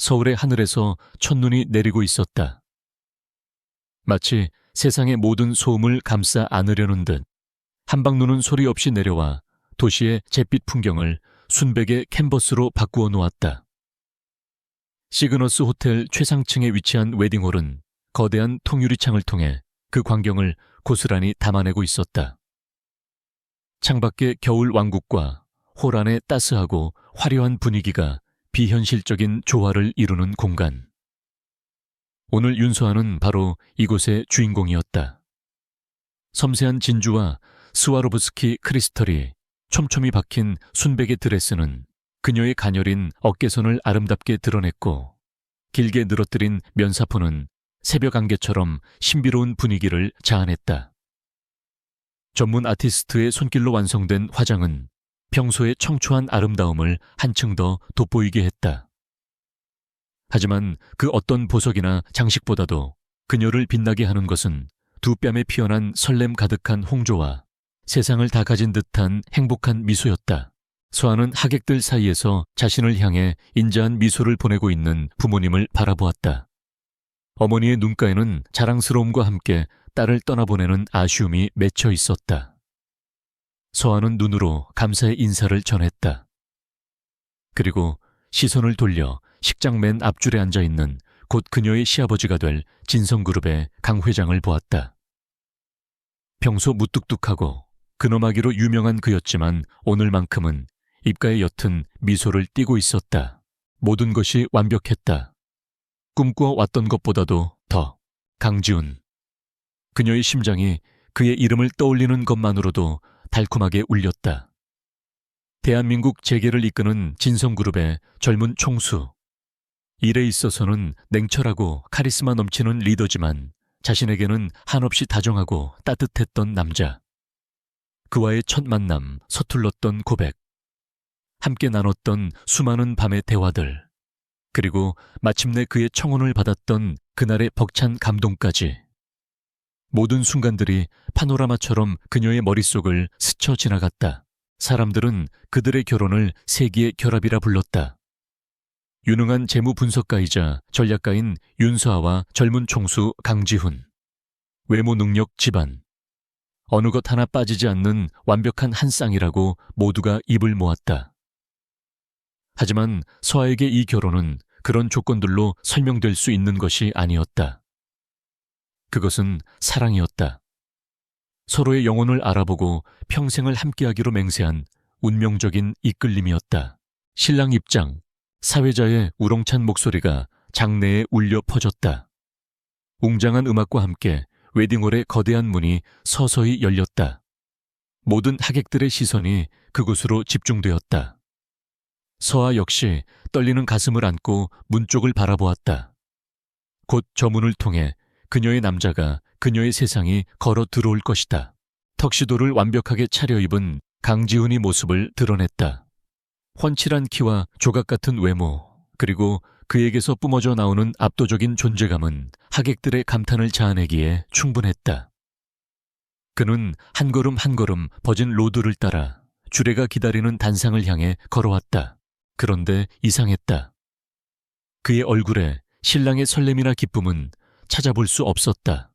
서울의 하늘에서 첫눈이 내리고 있었다. 마치 세상의 모든 소음을 감싸 안으려는 듯 한방눈은 소리 없이 내려와 도시의 잿빛 풍경을 순백의 캔버스로 바꾸어 놓았다. 시그너스 호텔 최상층에 위치한 웨딩홀은 거대한 통유리창을 통해 그 광경을 고스란히 담아내고 있었다. 창밖의 겨울 왕국과 홀 안의 따스하고 화려한 분위기가 비현실적인 조화를 이루는 공간. 오늘 윤서아는 바로 이곳의 주인공이었다. 섬세한 진주와 스와로브스키 크리스털이 촘촘히 박힌 순백의 드레스는 그녀의 가녀린 어깨선을 아름답게 드러냈고, 길게 늘어뜨린 면사포는 새벽 안개처럼 신비로운 분위기를 자아냈다. 전문 아티스트의 손길로 완성된 화장은 평소의 청초한 아름다움을 한층 더 돋보이게 했다. 하지만 그 어떤 보석이나 장식보다도 그녀를 빛나게 하는 것은 두 뺨에 피어난 설렘 가득한 홍조와 세상을 다 가진 듯한 행복한 미소였다. 서아는 하객들 사이에서 자신을 향해 인자한 미소를 보내고 있는 부모님을 바라보았다. 어머니의 눈가에는 자랑스러움과 함께 딸을 떠나보내는 아쉬움이 맺혀 있었다. 서아는 눈으로 감사의 인사를 전했다. 그리고 시선을 돌려 식장 맨 앞줄에 앉아있는 곧 그녀의 시아버지가 될 진성그룹의 강 회장을 보았다. 평소 무뚝뚝하고 근엄하기로 유명한 그였지만 오늘만큼은 입가에 옅은 미소를 띠고 있었다. 모든 것이 완벽했다. 꿈꾸어 왔던 것보다도 더 강지훈. 그녀의 심장이 그의 이름을 떠올리는 것만으로도 달콤하게 울렸다. 대한민국 재계를 이끄는 진성그룹의 젊은 총수. 일에 있어서는 냉철하고 카리스마 넘치는 리더지만 자신에게는 한없이 다정하고 따뜻했던 남자. 그와의 첫 만남, 서툴렀던 고백, 함께 나눴던 수많은 밤의 대화들, 그리고 마침내 그의 청혼을 받았던 그날의 벅찬 감동까지. 모든 순간들이 파노라마처럼 그녀의 머릿속을 스쳐 지나갔다. 사람들은 그들의 결혼을 세기의 결합이라 불렀다. 유능한 재무 분석가이자 전략가인 윤서아와 젊은 총수 강지훈. 외모 능력 집안. 어느 것 하나 빠지지 않는 완벽한 한 쌍이라고 모두가 입을 모았다. 하지만 서아에게 이 결혼은 그런 조건들로 설명될 수 있는 것이 아니었다. 그것은 사랑이었다. 서로의 영혼을 알아보고 평생을 함께하기로 맹세한 운명적인 이끌림이었다. 신랑 입장, 사회자의 우렁찬 목소리가 장내에 울려 퍼졌다. 웅장한 음악과 함께 웨딩홀의 거대한 문이 서서히 열렸다. 모든 하객들의 시선이 그곳으로 집중되었다. 서아 역시 떨리는 가슴을 안고 문 쪽을 바라보았다. 곧 저 문을 통해 그녀의 남자가 그녀의 세상이 걸어 들어올 것이다. 턱시도를 완벽하게 차려입은 강지훈이 모습을 드러냈다. 훤칠한 키와 조각 같은 외모, 그리고 그에게서 뿜어져 나오는 압도적인 존재감은 하객들의 감탄을 자아내기에 충분했다. 그는 한 걸음 한 걸음 버진 로드를 따라 주례가 기다리는 단상을 향해 걸어왔다. 그런데 이상했다. 그의 얼굴에 신랑의 설렘이나 기쁨은 찾아볼 수 없었다.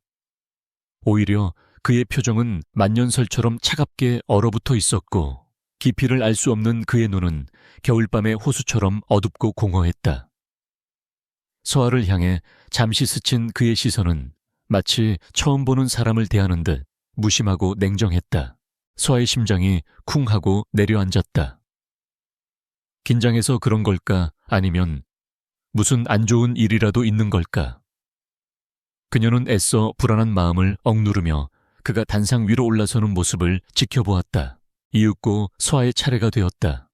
오히려 그의 표정은 만년설처럼 차갑게 얼어붙어 있었고, 깊이를 알 수 없는 그의 눈은 겨울밤의 호수처럼 어둡고 공허했다. 서아를 향해 잠시 스친 그의 시선은 마치 처음 보는 사람을 대하는 듯 무심하고 냉정했다. 서아의 심장이 쿵 하고 내려앉았다. 긴장해서 그런 걸까? 아니면 무슨 안 좋은 일이라도 있는 걸까? 그녀는 애써 불안한 마음을 억누르며 그가 단상 위로 올라서는 모습을 지켜보았다. 이윽고 서아의 차례가 되었다.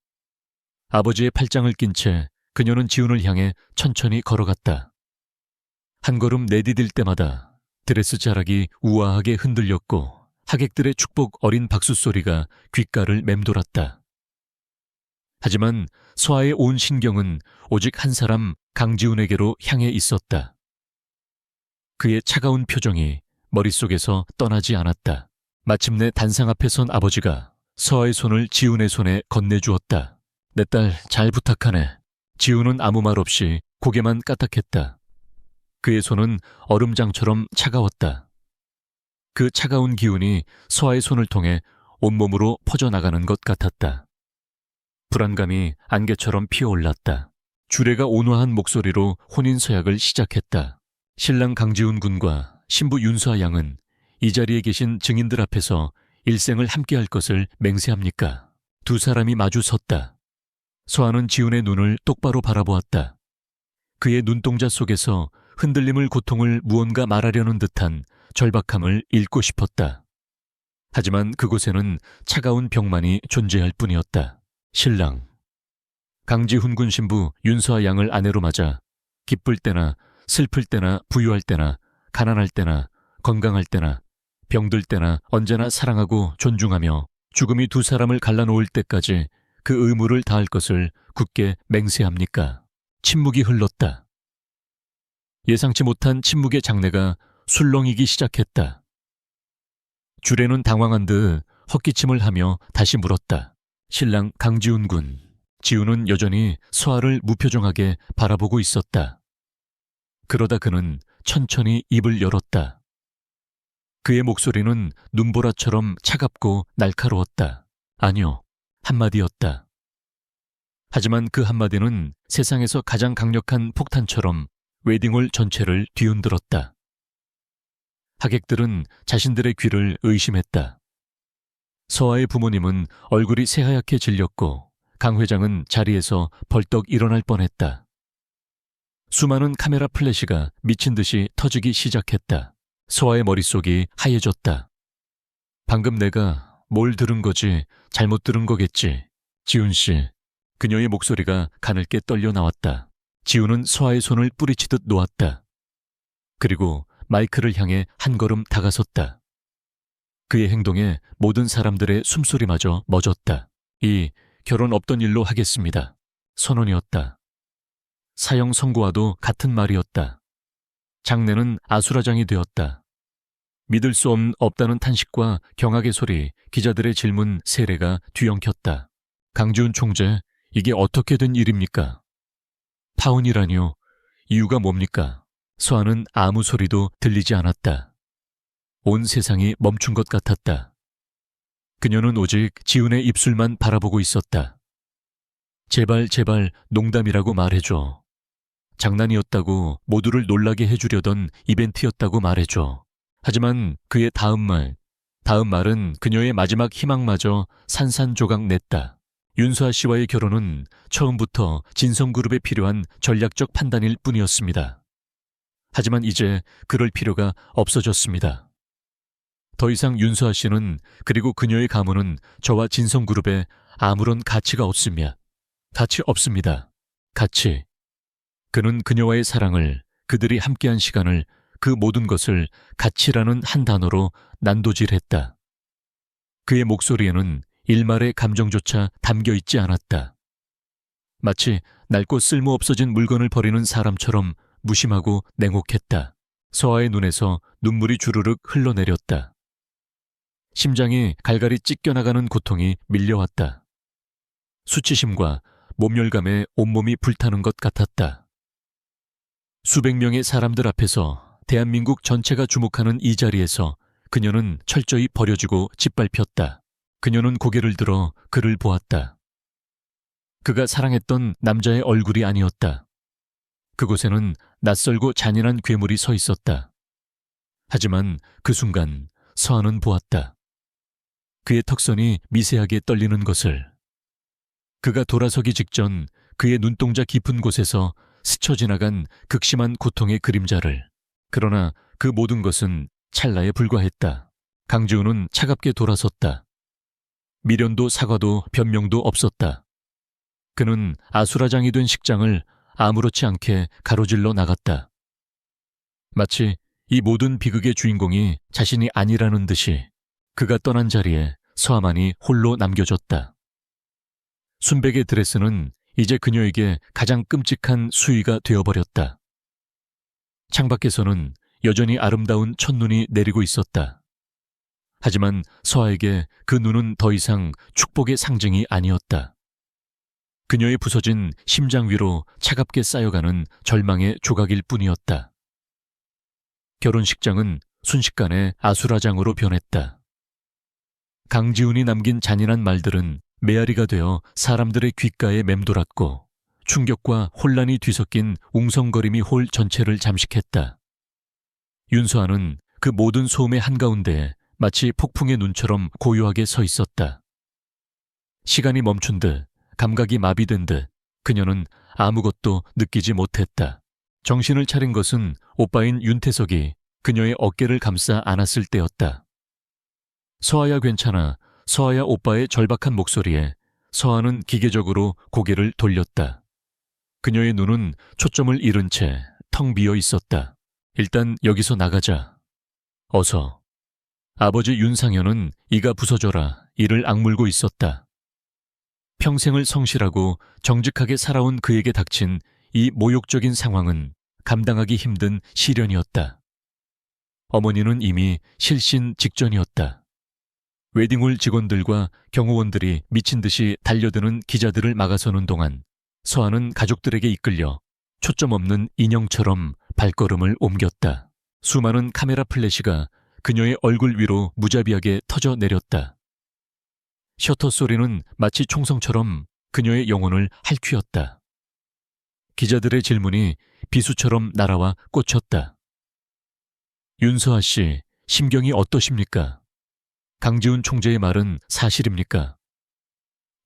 아버지의 팔짱을 낀 채 그녀는 지훈을 향해 천천히 걸어갔다. 한 걸음 내디딜 때마다 드레스 자락이 우아하게 흔들렸고 하객들의 축복 어린 박수 소리가 귓가를 맴돌았다. 하지만 서아의 온 신경은 오직 한 사람 강지훈에게로 향해 있었다. 그의 차가운 표정이 머릿속에서 떠나지 않았다. 마침내 단상 앞에 선 아버지가 서아의 손을 지훈의 손에 건네주었다. 내 딸 잘 부탁하네. 지훈은 아무 말 없이 고개만 까딱했다. 그의 손은 얼음장처럼 차가웠다. 그 차가운 기운이 서아의 손을 통해 온몸으로 퍼져나가는 것 같았다. 불안감이 안개처럼 피어올랐다. 주례가 온화한 목소리로 혼인서약을 시작했다. 신랑 강지훈 군과 신부 윤수아 양은 이 자리에 계신 증인들 앞에서 일생을 함께할 것을 맹세합니까? 두 사람이 마주 섰다. 서아는 지훈의 눈을 똑바로 바라보았다. 그의 눈동자 속에서 흔들림을 고통을 무언가 말하려는 듯한 절박함을 읽고 싶었다. 하지만 그곳에는 차가운 벽만이 존재할 뿐이었다. 신랑 강지훈 군 신부 윤서아 양을 아내로 맞아 기쁠 때나 슬플 때나 부유할 때나 가난할 때나 건강할 때나 병들 때나 언제나 사랑하고 존중하며 죽음이 두 사람을 갈라놓을 때까지 그 의무를 다할 것을 굳게 맹세합니까? 침묵이 흘렀다. 예상치 못한 침묵의 장내가 술렁이기 시작했다. 주례는 당황한 듯 헛기침을 하며 다시 물었다. 신랑 강지훈 군. 지훈은 여전히 서아를 무표정하게 바라보고 있었다. 그러다 그는 천천히 입을 열었다. 그의 목소리는 눈보라처럼 차갑고 날카로웠다. 아니요, 한마디였다. 하지만 그 한마디는 세상에서 가장 강력한 폭탄처럼 웨딩홀 전체를 뒤흔들었다. 하객들은 자신들의 귀를 의심했다. 서아의 부모님은 얼굴이 새하얗게 질렸고 강 회장은 자리에서 벌떡 일어날 뻔했다. 수많은 카메라 플래시가 미친 듯이 터지기 시작했다. 서아의 머릿속이 하얘졌다. 방금 내가 뭘 들은 거지, 잘못 들은 거겠지. 지훈 씨. 그녀의 목소리가 가늘게 떨려 나왔다. 지훈은 서아의 손을 뿌리치듯 놓았다. 그리고 마이크를 향해 한 걸음 다가섰다. 그의 행동에 모든 사람들의 숨소리마저 멎었다. 이 결혼 없던 일로 하겠습니다. 선언이었다. 사형 선고와도 같은 말이었다. 장례는 아수라장이 되었다. 믿을 수 없다는 탄식과 경악의 소리, 기자들의 질문 세례가 뒤엉켰다. 강지훈 총재, 이게 어떻게 된 일입니까? 파혼이라니요. 이유가 뭡니까? 서아는 아무 소리도 들리지 않았다. 온 세상이 멈춘 것 같았다. 그녀는 오직 지훈의 입술만 바라보고 있었다. 제발 제발 농담이라고 말해줘. 장난이었다고 모두를 놀라게 해주려던 이벤트였다고 말해줘. 하지만 그의 다음 말은 그녀의 마지막 희망마저 산산조각 냈다. 윤수아 씨와의 결혼은 처음부터 진성그룹에 필요한 전략적 판단일 뿐이었습니다. 하지만 이제 그럴 필요가 없어졌습니다. 더 이상 윤수아 씨는 그리고 그녀의 가문은 저와 진성그룹에 아무런 가치가 없습니다. 가치. 그는 그녀와의 사랑을, 그들이 함께한 시간을, 그 모든 것을 가치라는 한 단어로 난도질했다. 그의 목소리에는 일말의 감정조차 담겨있지 않았다. 마치 낡고 쓸모없어진 물건을 버리는 사람처럼 무심하고 냉혹했다. 서아의 눈에서 눈물이 주르륵 흘러내렸다. 심장이 갈갈이 찢겨나가는 고통이 밀려왔다. 수치심과 모멸감에 온몸이 불타는 것 같았다. 수백 명의 사람들 앞에서 대한민국 전체가 주목하는 이 자리에서 그녀는 철저히 버려지고 짓밟혔다. 그녀는 고개를 들어 그를 보았다. 그가 사랑했던 남자의 얼굴이 아니었다. 그곳에는 낯설고 잔인한 괴물이 서 있었다. 하지만 그 순간 서아는 보았다. 그의 턱선이 미세하게 떨리는 것을. 그가 돌아서기 직전 그의 눈동자 깊은 곳에서 스쳐 지나간 극심한 고통의 그림자를. 그러나 그 모든 것은 찰나에 불과했다. 강지훈은 차갑게 돌아섰다. 미련도 사과도 변명도 없었다. 그는 아수라장이 된 식장을 아무렇지 않게 가로질러 나갔다. 마치 이 모든 비극의 주인공이 자신이 아니라는 듯이 그가 떠난 자리에 서아만이 홀로 남겨졌다. 순백의 드레스는 이제 그녀에게 가장 끔찍한 수위가 되어버렸다. 창밖에서는 여전히 아름다운 첫눈이 내리고 있었다. 하지만 서아에게 그 눈은 더 이상 축복의 상징이 아니었다. 그녀의 부서진 심장 위로 차갑게 쌓여가는 절망의 조각일 뿐이었다. 결혼식장은 순식간에 아수라장으로 변했다. 강지훈이 남긴 잔인한 말들은 메아리가 되어 사람들의 귓가에 맴돌았고 충격과 혼란이 뒤섞인 웅성거림이 홀 전체를 잠식했다. 윤서아는 그 모든 소음의 한가운데 마치 폭풍의 눈처럼 고요하게 서 있었다. 시간이 멈춘 듯 감각이 마비된 듯 그녀는 아무것도 느끼지 못했다. 정신을 차린 것은 오빠인 윤태석이 그녀의 어깨를 감싸 안았을 때였다. 서아야 괜찮아. 서아야 오빠의 절박한 목소리에 서아는 기계적으로 고개를 돌렸다. 그녀의 눈은 초점을 잃은 채 텅 비어 있었다. 일단 여기서 나가자. 어서. 아버지 윤상현은 이가 부서져라 이를 악물고 있었다. 평생을 성실하고 정직하게 살아온 그에게 닥친 이 모욕적인 상황은 감당하기 힘든 시련이었다. 어머니는 이미 실신 직전이었다. 웨딩홀 직원들과 경호원들이 미친 듯이 달려드는 기자들을 막아서는 동안 서아는 가족들에게 이끌려 초점 없는 인형처럼 발걸음을 옮겼다. 수많은 카메라 플래시가 그녀의 얼굴 위로 무자비하게 터져 내렸다. 셔터 소리는 마치 총성처럼 그녀의 영혼을 핥히었다. 기자들의 질문이 비수처럼 날아와 꽂혔다. 윤서아 씨, 심경이 어떠십니까? 강지훈 총재의 말은 사실입니까?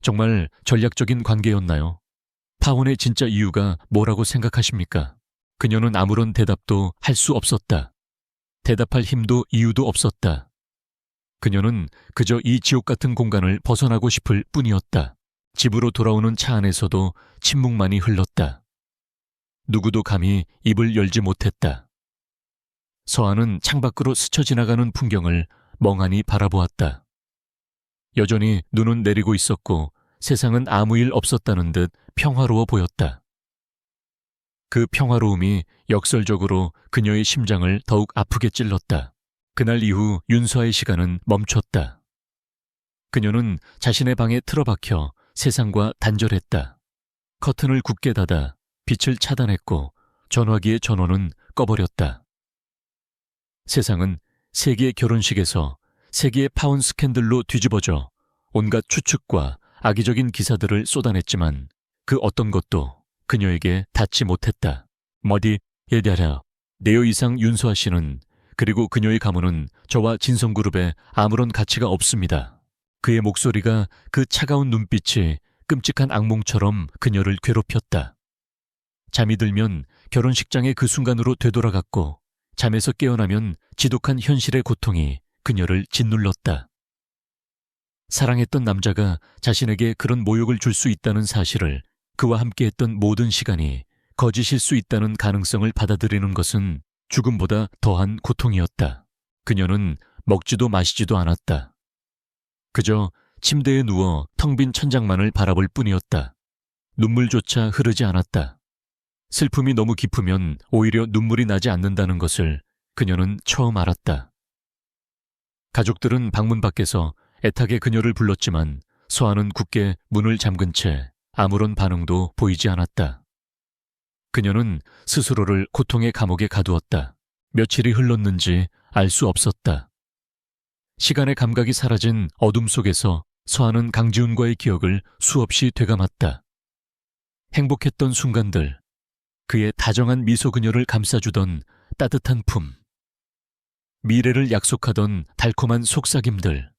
정말 전략적인 관계였나요? 파혼의 진짜 이유가 뭐라고 생각하십니까? 그녀는 아무런 대답도 할 수 없었다. 대답할 힘도 이유도 없었다. 그녀는 그저 이 지옥 같은 공간을 벗어나고 싶을 뿐이었다. 집으로 돌아오는 차 안에서도 침묵만이 흘렀다. 누구도 감히 입을 열지 못했다. 서아는 창밖으로 스쳐 지나가는 풍경을 멍하니 바라보았다. 여전히 눈은 내리고 있었고 세상은 아무 일 없었다는 듯 평화로워 보였다. 그 평화로움이 역설적으로 그녀의 심장을 더욱 아프게 찔렀다. 그날 이후 윤서아의 시간은 멈췄다. 그녀는 자신의 방에 틀어박혀 세상과 단절했다. 커튼을 굳게 닫아 빛을 차단했고 전화기의 전원은 꺼버렸다. 세상은 세계의 결혼식에서 세계의 파혼 스캔들로 뒤집어져 온갖 추측과 악의적인 기사들을 쏟아냈지만 그 어떤 것도 그녀에게 닿지 못했다. 머디 예대하라 네오 이상 윤서아 씨는 그리고 그녀의 가문은 저와 진성그룹에 아무런 가치가 없습니다. 그의 목소리가 그 차가운 눈빛이 끔찍한 악몽처럼 그녀를 괴롭혔다. 잠이 들면 결혼식장의 그 순간으로 되돌아갔고 잠에서 깨어나면 지독한 현실의 고통이 그녀를 짓눌렀다. 사랑했던 남자가 자신에게 그런 모욕을 줄 수 있다는 사실을 그와 함께했던 모든 시간이 거짓일 수 있다는 가능성을 받아들이는 것은 죽음보다 더한 고통이었다. 그녀는 먹지도 마시지도 않았다. 그저 침대에 누워 텅 빈 천장만을 바라볼 뿐이었다. 눈물조차 흐르지 않았다. 슬픔이 너무 깊으면 오히려 눈물이 나지 않는다는 것을 그녀는 처음 알았다. 가족들은 방문 밖에서 애타게 그녀를 불렀지만 서아는 굳게 문을 잠근 채 아무런 반응도 보이지 않았다. 그녀는 스스로를 고통의 감옥에 가두었다. 며칠이 흘렀는지 알 수 없었다. 시간의 감각이 사라진 어둠 속에서 서아는 강지훈과의 기억을 수없이 되감았다. 행복했던 순간들, 그의 다정한 미소 그녀를 감싸주던 따뜻한 품, 미래를 약속하던 달콤한 속삭임들,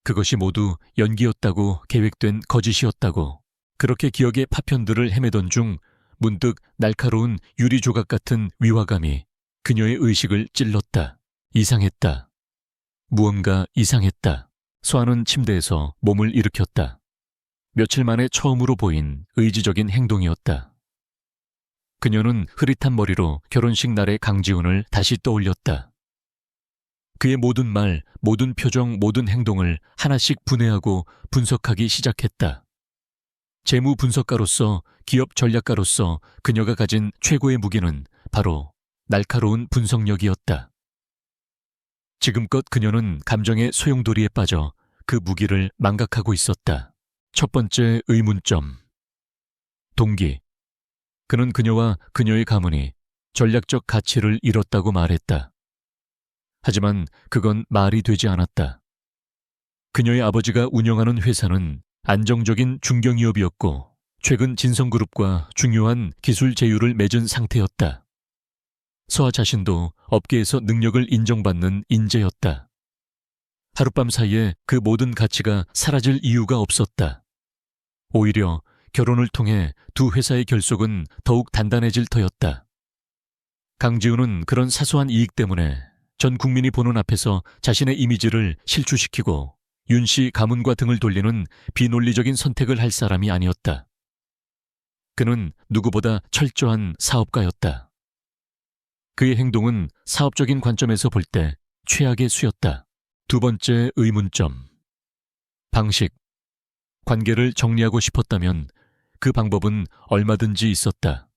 그것이 모두 연기였다고 계획된 거짓이었다고 그렇게 기억의 파편들을 헤매던 중 문득 날카로운 유리 조각 같은 위화감이 그녀의 의식을 찔렀다. 이상했다. 무언가 이상했다. 서아는 침대에서 몸을 일으켰다. 며칠 만에 처음으로 보인 의지적인 행동이었다. 그녀는 흐릿한 머리로 결혼식 날의 강지훈을 다시 떠올렸다. 그의 모든 말, 모든 표정, 모든 행동을 하나씩 분해하고 분석하기 시작했다. 재무 분석가로서, 기업 전략가로서 그녀가 가진 최고의 무기는 바로 날카로운 분석력이었다. 지금껏 그녀는 감정의 소용돌이에 빠져 그 무기를 망각하고 있었다. 첫 번째 의문점. 동기. 그는 그녀와 그녀의 가문이 전략적 가치를 잃었다고 말했다. 하지만 그건 말이 되지 않았다. 그녀의 아버지가 운영하는 회사는 안정적인 중견기업이었고 최근 진성그룹과 중요한 기술 제휴를 맺은 상태였다. 서아 자신도 업계에서 능력을 인정받는 인재였다. 하룻밤 사이에 그 모든 가치가 사라질 이유가 없었다. 오히려 결혼을 통해 두 회사의 결속은 더욱 단단해질 터였다. 강지훈은 그런 사소한 이익 때문에 전 국민이 보는 앞에서 자신의 이미지를 실추시키고 윤씨 가문과 등을 돌리는 비논리적인 선택을 할 사람이 아니었다. 그는 누구보다 철저한 사업가였다. 그의 행동은 사업적인 관점에서 볼 때 최악의 수였다. 두 번째 의문점. 방식. 관계를 정리하고 싶었다면 그 방법은 얼마든지 있었다.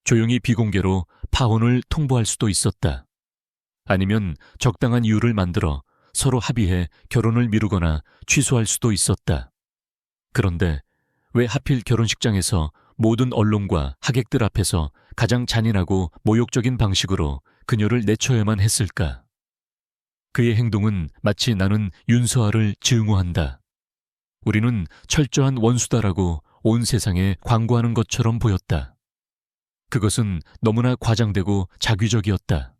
조용히 비공개로 파혼을 통보할 수도 있었다. 아니면 적당한 이유를 만들어 서로 합의해 결혼을 미루거나 취소할 수도 있었다. 그런데 왜 하필 결혼식장에서 모든 언론과 하객들 앞에서 가장 잔인하고 모욕적인 방식으로 그녀를 내쳐야만 했을까? 그의 행동은 마치 나는 윤서아를 증오한다. 우리는 철저한 원수다라고 온 세상에 광고하는 것처럼 보였다. 그것은 너무나 과장되고 자규적이었다.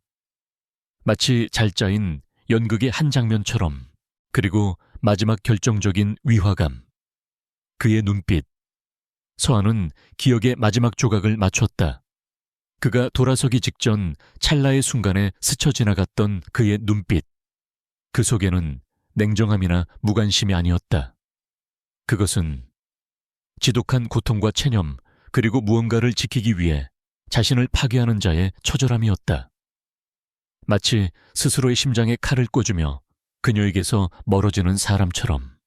마치 잘 짜인 연극의 한 장면처럼. 그리고 마지막 결정적인 위화감. 그의 눈빛. 서아는 기억의 마지막 조각을 맞췄다. 그가 돌아서기 직전 찰나의 순간에 스쳐 지나갔던 그의 눈빛. 그 속에는 냉정함이나 무관심이 아니었다. 그것은 지독한 고통과 체념, 그리고 무언가를 지키기 위해 자신을 파괴하는 자의 처절함이었다. 마치 스스로의 심장에 칼을 꽂으며 그녀에게서 멀어지는 사람처럼.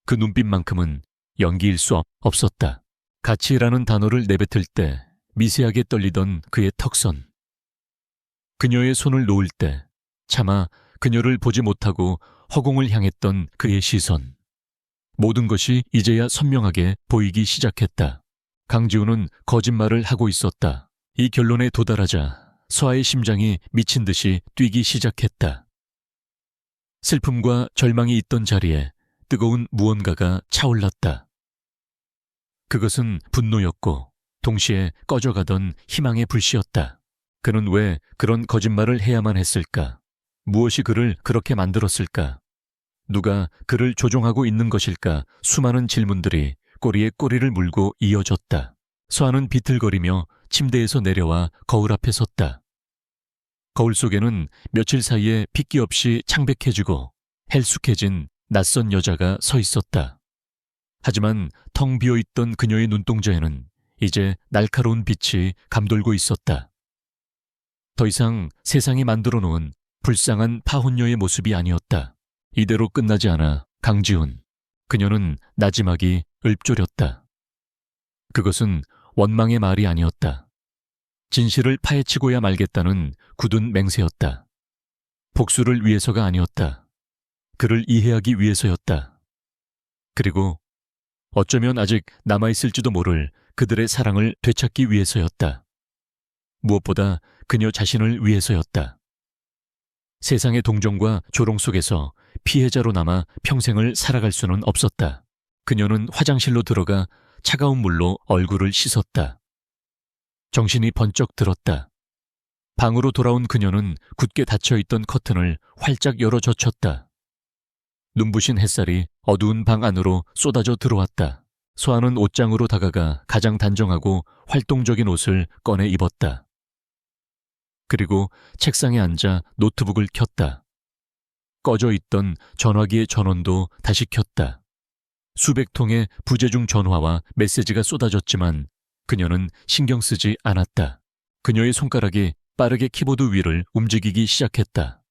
그 눈빛만큼은 연기일 수 없었다. 가치라는 단어를 내뱉을 때 미세하게 떨리던 그의 턱선. 그녀의 손을 놓을 때 차마 그녀를 보지 못하고 허공을 향했던 그의 시선. 모든 것이 이제야 선명하게 보이기 시작했다. 강지훈은 거짓말을 하고 있었다. 이 결론에 도달하자 서아의 심장이 미친 듯이 뛰기 시작했다. 슬픔과 절망이 있던 자리에 뜨거운 무언가가 차올랐다. 그것은 분노였고 동시에 꺼져가던 희망의 불씨였다. 그는 왜 그런 거짓말을 해야만 했을까? 무엇이 그를 그렇게 만들었을까? 누가 그를 조종하고 있는 것일까? 수많은 질문들이 꼬리에 꼬리를 물고 이어졌다. 서아는 비틀거리며 침대에서 내려와 거울 앞에 섰다. 거울 속에는 며칠 사이에 핏기 없이 창백해지고 헬쑥해진 낯선 여자가 서 있었다. 하지만 텅 비어있던 그녀의 눈동자에는 이제 날카로운 빛이 감돌고 있었다. 더 이상 세상이 만들어 놓은 불쌍한 파혼녀의 모습이 아니었다. 이대로 끝나지 않아 강지훈. 그녀는 나지막이 읊조렸다. 그것은 원망의 말이 아니었다. 진실을 파헤치고야 말겠다는 굳은 맹세였다. 복수를 위해서가 아니었다. 그를 이해하기 위해서였다. 그리고 어쩌면 아직 남아있을지도 모를 그들의 사랑을 되찾기 위해서였다. 무엇보다 그녀 자신을 위해서였다. 세상의 동정과 조롱 속에서 피해자로 남아 평생을 살아갈 수는 없었다. 그녀는 화장실로 들어가 차가운 물로 얼굴을 씻었다. 정신이 번쩍 들었다. 방으로 돌아온 그녀는 굳게 닫혀있던 커튼을 활짝 열어 젖혔다. 눈부신 햇살이 어두운 방 안으로 쏟아져 들어왔다. 서아는 옷장으로 다가가 가장 단정하고 활동적인 옷을 꺼내 입었다. 그리고 책상에 앉아 노트북을 켰다. 꺼져 있던 전화기의 전원도 다시 켰다. 수백 통의 부재중 전화와 메시지가 쏟아졌지만 그녀는 신경 쓰지 않았다. 그녀의 손가락이 빠르게 키보드 위를 움직이기 시작했다.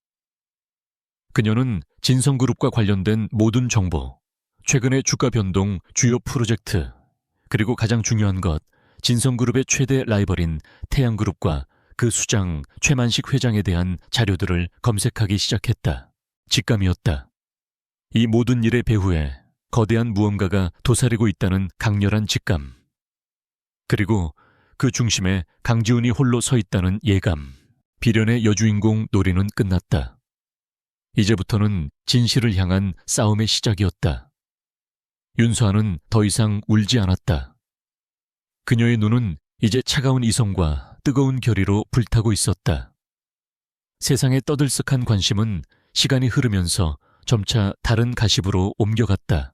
그녀는 진성그룹과 관련된 모든 정보, 최근의 주가 변동, 주요 프로젝트, 그리고 가장 중요한 것, 진성그룹의 최대 라이벌인 태양그룹과 그 수장 최만식 회장에 대한 자료들을 검색하기 시작했다. 직감이었다. 이 모든 일의 배후에 거대한 무언가가 도사리고 있다는 강렬한 직감. 그리고 그 중심에 강지훈이 홀로 서 있다는 예감. 비련의 여주인공 놀이는 끝났다. 이제부터는 진실을 향한 싸움의 시작이었다. 윤서아는 더 이상 울지 않았다. 그녀의 눈은 이제 차가운 이성과 뜨거운 결의로 불타고 있었다. 세상의 떠들썩한 관심은 시간이 흐르면서 점차 다른 가십으로 옮겨갔다.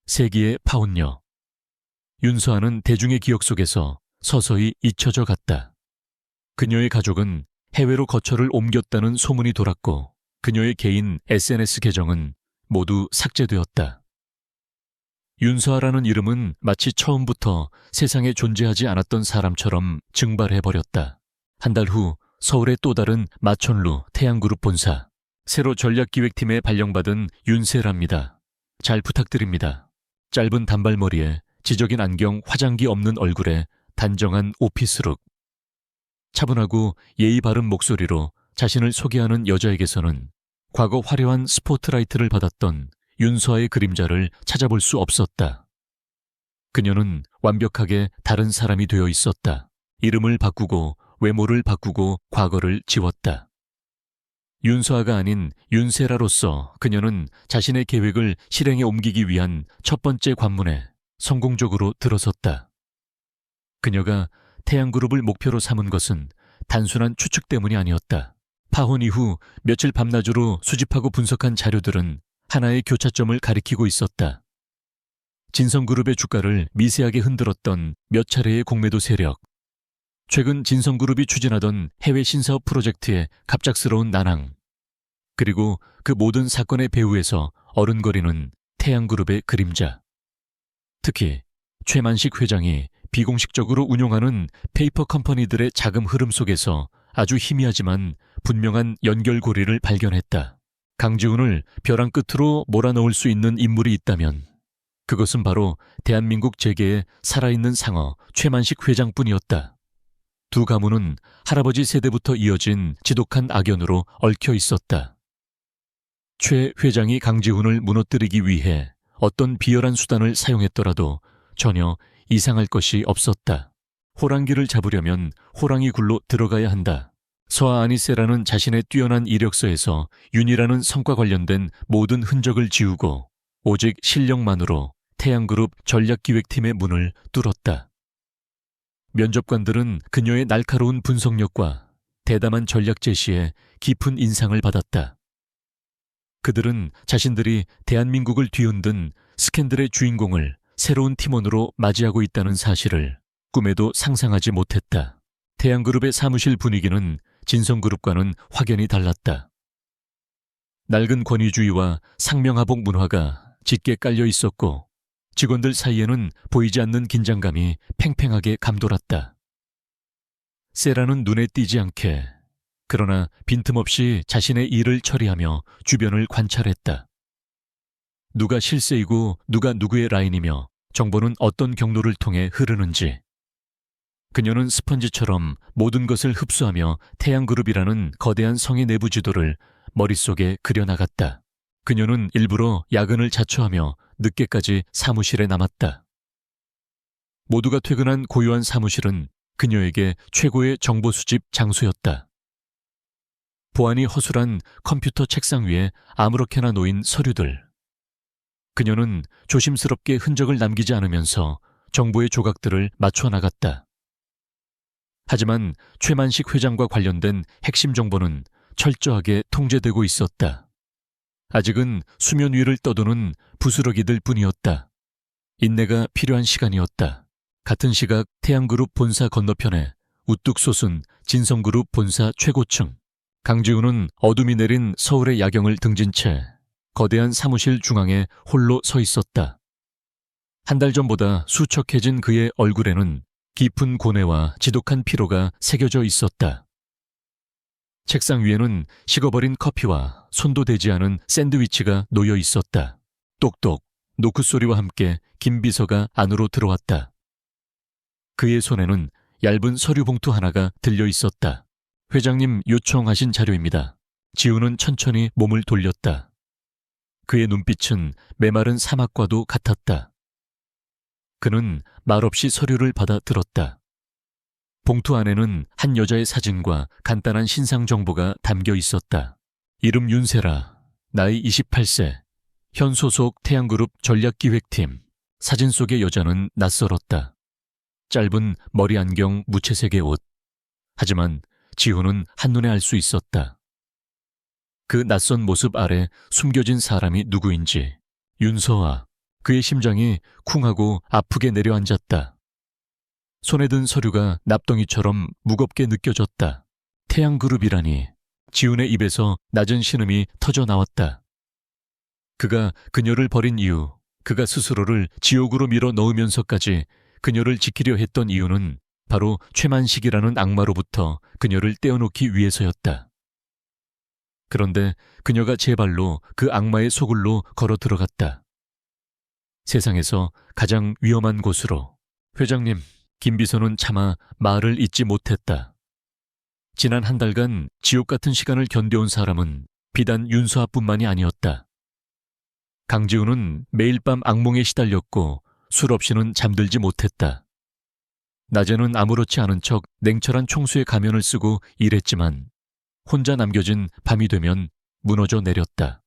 세기의 파혼녀. 윤서아는 대중의 기억 속에서 서서히 잊혀져 갔다. 그녀의 가족은 해외로 거처를 옮겼다는 소문이 돌았고 그녀의 개인 SNS 계정은 모두 삭제되었다. 윤서아라는 이름은 마치 처음부터 세상에 존재하지 않았던 사람처럼 증발해버렸다. 한 달 후 서울의 또 다른 마천루 태양그룹 본사. 새로 전략기획팀에 발령받은 윤세라입니다. 잘 부탁드립니다. 짧은 단발머리에 지적인 안경, 화장기 없는 얼굴에 단정한 오피스룩. 차분하고 예의 바른 목소리로 자신을 소개하는 여자에게서는 과거 화려한 스포트라이트를 받았던 윤서아의 그림자를 찾아볼 수 없었다. 그녀는 완벽하게 다른 사람이 되어 있었다. 이름을 바꾸고 외모를 바꾸고 과거를 지웠다. 윤서아가 아닌 윤세라로서 그녀는 자신의 계획을 실행에 옮기기 위한 첫 번째 관문에 성공적으로 들어섰다. 그녀가 태양그룹을 목표로 삼은 것은 단순한 추측 때문이 아니었다. 파혼 이후 며칠 밤낮으로 수집하고 분석한 자료들은 하나의 교차점을 가리키고 있었다. 진성그룹의 주가를 미세하게 흔들었던 몇 차례의 공매도 세력, 최근 진성그룹이 추진하던 해외 신사업 프로젝트의 갑작스러운 난항, 그리고 그 모든 사건의 배후에서 어른거리는 태양그룹의 그림자. 특히 최만식 회장이 비공식적으로 운용하는 페이퍼 컴퍼니들의 자금 흐름 속에서 아주 희미하지만 분명한 연결고리를 발견했다. 강지훈을 벼랑 끝으로 몰아넣을 수 있는 인물이 있다면 그것은 바로 대한민국 재계의 살아있는 상어 최만식 회장뿐이었다. 두 가문은 할아버지 세대부터 이어진 지독한 악연으로 얽혀 있었다. 최 회장이 강지훈을 무너뜨리기 위해 어떤 비열한 수단을 사용했더라도 전혀 이상할 것이 없었다. 호랑기를 잡으려면 호랑이 굴로 들어가야 한다. 서아 아니세라는 자신의 뛰어난 이력서에서 윤이라는 성과 관련된 모든 흔적을 지우고 오직 실력만으로 태양그룹 전략기획팀의 문을 뚫었다. 면접관들은 그녀의 날카로운 분석력과 대담한 전략 제시에 깊은 인상을 받았다. 그들은 자신들이 대한민국을 뒤흔든 스캔들의 주인공을 새로운 팀원으로 맞이하고 있다는 사실을 꿈에도 상상하지 못했다. 태양그룹의 사무실 분위기는 진성그룹과는 확연히 달랐다. 낡은 권위주의와 상명하복 문화가 짙게 깔려 있었고 직원들 사이에는 보이지 않는 긴장감이 팽팽하게 감돌았다. 세라는 눈에 띄지 않게 그러나 빈틈없이 자신의 일을 처리하며 주변을 관찰했다. 누가 실세이고 누가 누구의 라인이며 정보는 어떤 경로를 통해 흐르는지. 그녀는 스펀지처럼 모든 것을 흡수하며 태양그룹이라는 거대한 성의 내부 지도를 머릿속에 그려나갔다. 그녀는 일부러 야근을 자처하며 늦게까지 사무실에 남았다. 모두가 퇴근한 고요한 사무실은 그녀에게 최고의 정보 수집 장소였다. 보안이 허술한 컴퓨터 책상 위에 아무렇게나 놓인 서류들. 그녀는 조심스럽게 흔적을 남기지 않으면서 정보의 조각들을 맞춰 나갔다. 하지만 최만식 회장과 관련된 핵심 정보는 철저하게 통제되고 있었다. 아직은 수면 위를 떠도는 부스러기들 뿐이었다. 인내가 필요한 시간이었다. 같은 시각 태양그룹 본사 건너편에 우뚝 솟은 진성그룹 본사 최고층. 강지훈은 어둠이 내린 서울의 야경을 등진 채 거대한 사무실 중앙에 홀로 서 있었다. 한 달 전보다 수척해진 그의 얼굴에는 깊은 고뇌와 지독한 피로가 새겨져 있었다. 책상 위에는 식어버린 커피와 손도 대지 않은 샌드위치가 놓여 있었다. 똑똑 노크 소리와 함께 김 비서가 안으로 들어왔다. 그의 손에는 얇은 서류 봉투 하나가 들려 있었다. 회장님 요청하신 자료입니다. 지훈은 천천히 몸을 돌렸다. 그의 눈빛은 메마른 사막과도 같았다. 그는 말없이 서류를 받아 들었다. 봉투 안에는 한 여자의 사진과 간단한 신상 정보가 담겨 있었다. 이름 윤세라, 나이 28세, 현 소속 태양그룹 전략기획팀. 사진 속의 여자는 낯설었다. 짧은 머리 안경 무채색의 옷. 하지만 지훈은 한눈에 알 수 있었다. 그 낯선 모습 아래 숨겨진 사람이 누구인지. 윤서아. 그의 심장이 쿵하고 아프게 내려앉았다. 손에 든 서류가 납덩이처럼 무겁게 느껴졌다. 태양그룹이라니. 지훈의 입에서 낮은 신음이 터져 나왔다. 그가 그녀를 버린 이유, 그가 스스로를 지옥으로 밀어 넣으면서까지 그녀를 지키려 했던 이유는 바로 최만식이라는 악마로부터 그녀를 떼어놓기 위해서였다. 그런데 그녀가 제 발로 그 악마의 소굴로 걸어 들어갔다. 세상에서 가장 위험한 곳으로. 회장님, 김비서는 차마 말을 잇지 못했다. 지난 한 달간 지옥 같은 시간을 견뎌온 사람은 비단 윤서아뿐만이 아니었다. 강지훈은 매일 밤 악몽에 시달렸고 술 없이는 잠들지 못했다. 낮에는 아무렇지 않은 척 냉철한 총수의 가면을 쓰고 일했지만 혼자 남겨진 밤이 되면 무너져 내렸다.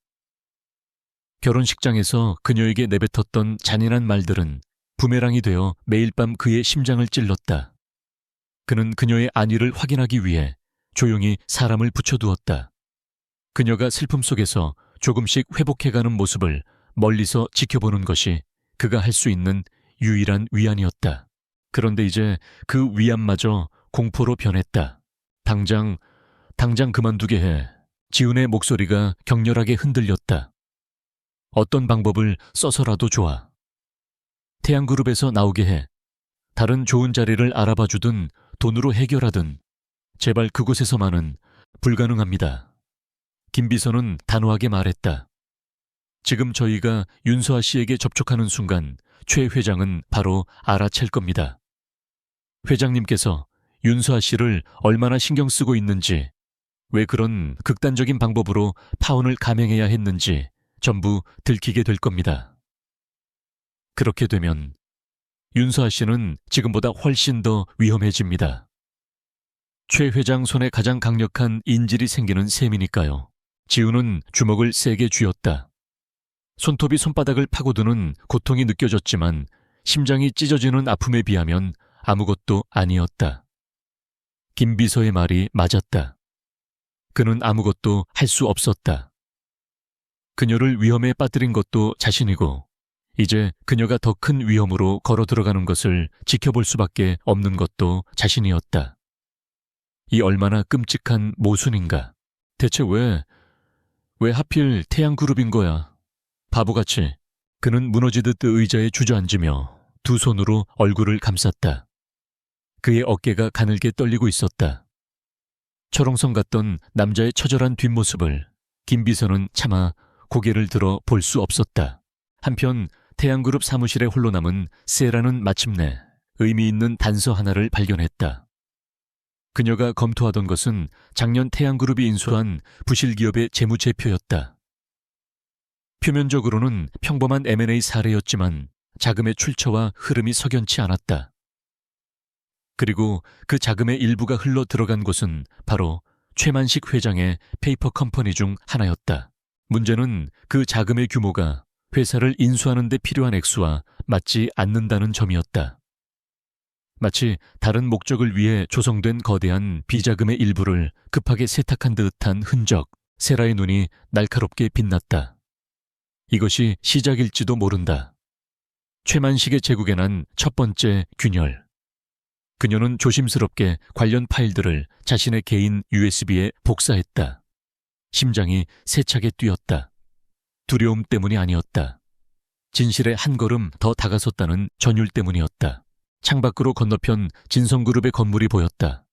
결혼식장에서 그녀에게 내뱉었던 잔인한 말들은 부메랑이 되어 매일 밤 그의 심장을 찔렀다. 그는 그녀의 안위를 확인하기 위해 조용히 사람을 붙여두었다. 그녀가 슬픔 속에서 조금씩 회복해가는 모습을 멀리서 지켜보는 것이 그가 할 수 있는 유일한 위안이었다. 그런데 이제 그 위안마저 공포로 변했다. 당장 그만두게 해. 지훈의 목소리가 격렬하게 흔들렸다. 어떤 방법을 써서라도 좋아. 태양그룹에서 나오게 해. 다른 좋은 자리를 알아봐주든 돈으로 해결하든 제발 그곳에서만은. 불가능합니다. 김비서는 단호하게 말했다. 지금 저희가 윤서아 씨에게 접촉하는 순간 최 회장은 바로 알아챌 겁니다. 회장님께서 윤서아 씨를 얼마나 신경 쓰고 있는지, 왜 그런 극단적인 방법으로 파혼을 감행해야 했는지 전부 들키게 될 겁니다. 그렇게 되면 윤서아 씨는 지금보다 훨씬 더 위험해집니다. 최 회장 손에 가장 강력한 인질이 생기는 셈이니까요. 지훈은 주먹을 세게 쥐었다. 손톱이 손바닥을 파고드는 고통이 느껴졌지만 심장이 찢어지는 아픔에 비하면 아무것도 아니었다. 김비서의 말이 맞았다. 그는 아무것도 할 수 없었다. 그녀를 위험에 빠뜨린 것도 자신이고 이제 그녀가 더 큰 위험으로 걸어 들어가는 것을 지켜볼 수밖에 없는 것도 자신이었다. 이 얼마나 끔찍한 모순인가. 대체 왜 하필 태양그룹인 거야. 바보같이. 그는 무너지듯 의자에 주저앉으며 두 손으로 얼굴을 감쌌다. 그의 어깨가 가늘게 떨리고 있었다. 철옹성 같던 남자의 처절한 뒷모습을 김비서는 차마 고개를 들어 볼 수 없었다. 한편 태양그룹 사무실에 홀로 남은 세라는 마침내 의미 있는 단서 하나를 발견했다. 그녀가 검토하던 것은 작년 태양그룹이 인수한 부실기업의 재무제표였다. 표면적으로는 평범한 M&A 사례였지만 자금의 출처와 흐름이 석연치 않았다. 그리고 그 자금의 일부가 흘러 들어간 곳은 바로 최만식 회장의 페이퍼 컴퍼니 중 하나였다. 문제는 그 자금의 규모가 회사를 인수하는 데 필요한 액수와 맞지 않는다는 점이었다. 마치 다른 목적을 위해 조성된 거대한 비자금의 일부를 급하게 세탁한 듯한 흔적. 세라의 눈이 날카롭게 빛났다. 이것이 시작일지도 모른다. 최만식의 제국에 난 첫 번째 균열. 그녀는 조심스럽게 관련 파일들을 자신의 개인 USB에 복사했다. 심장이 세차게 뛰었다. 두려움 때문이 아니었다. 진실에 한 걸음 더 다가섰다는 전율 때문이었다. 창밖으로 건너편 진성그룹의 건물이 보였다.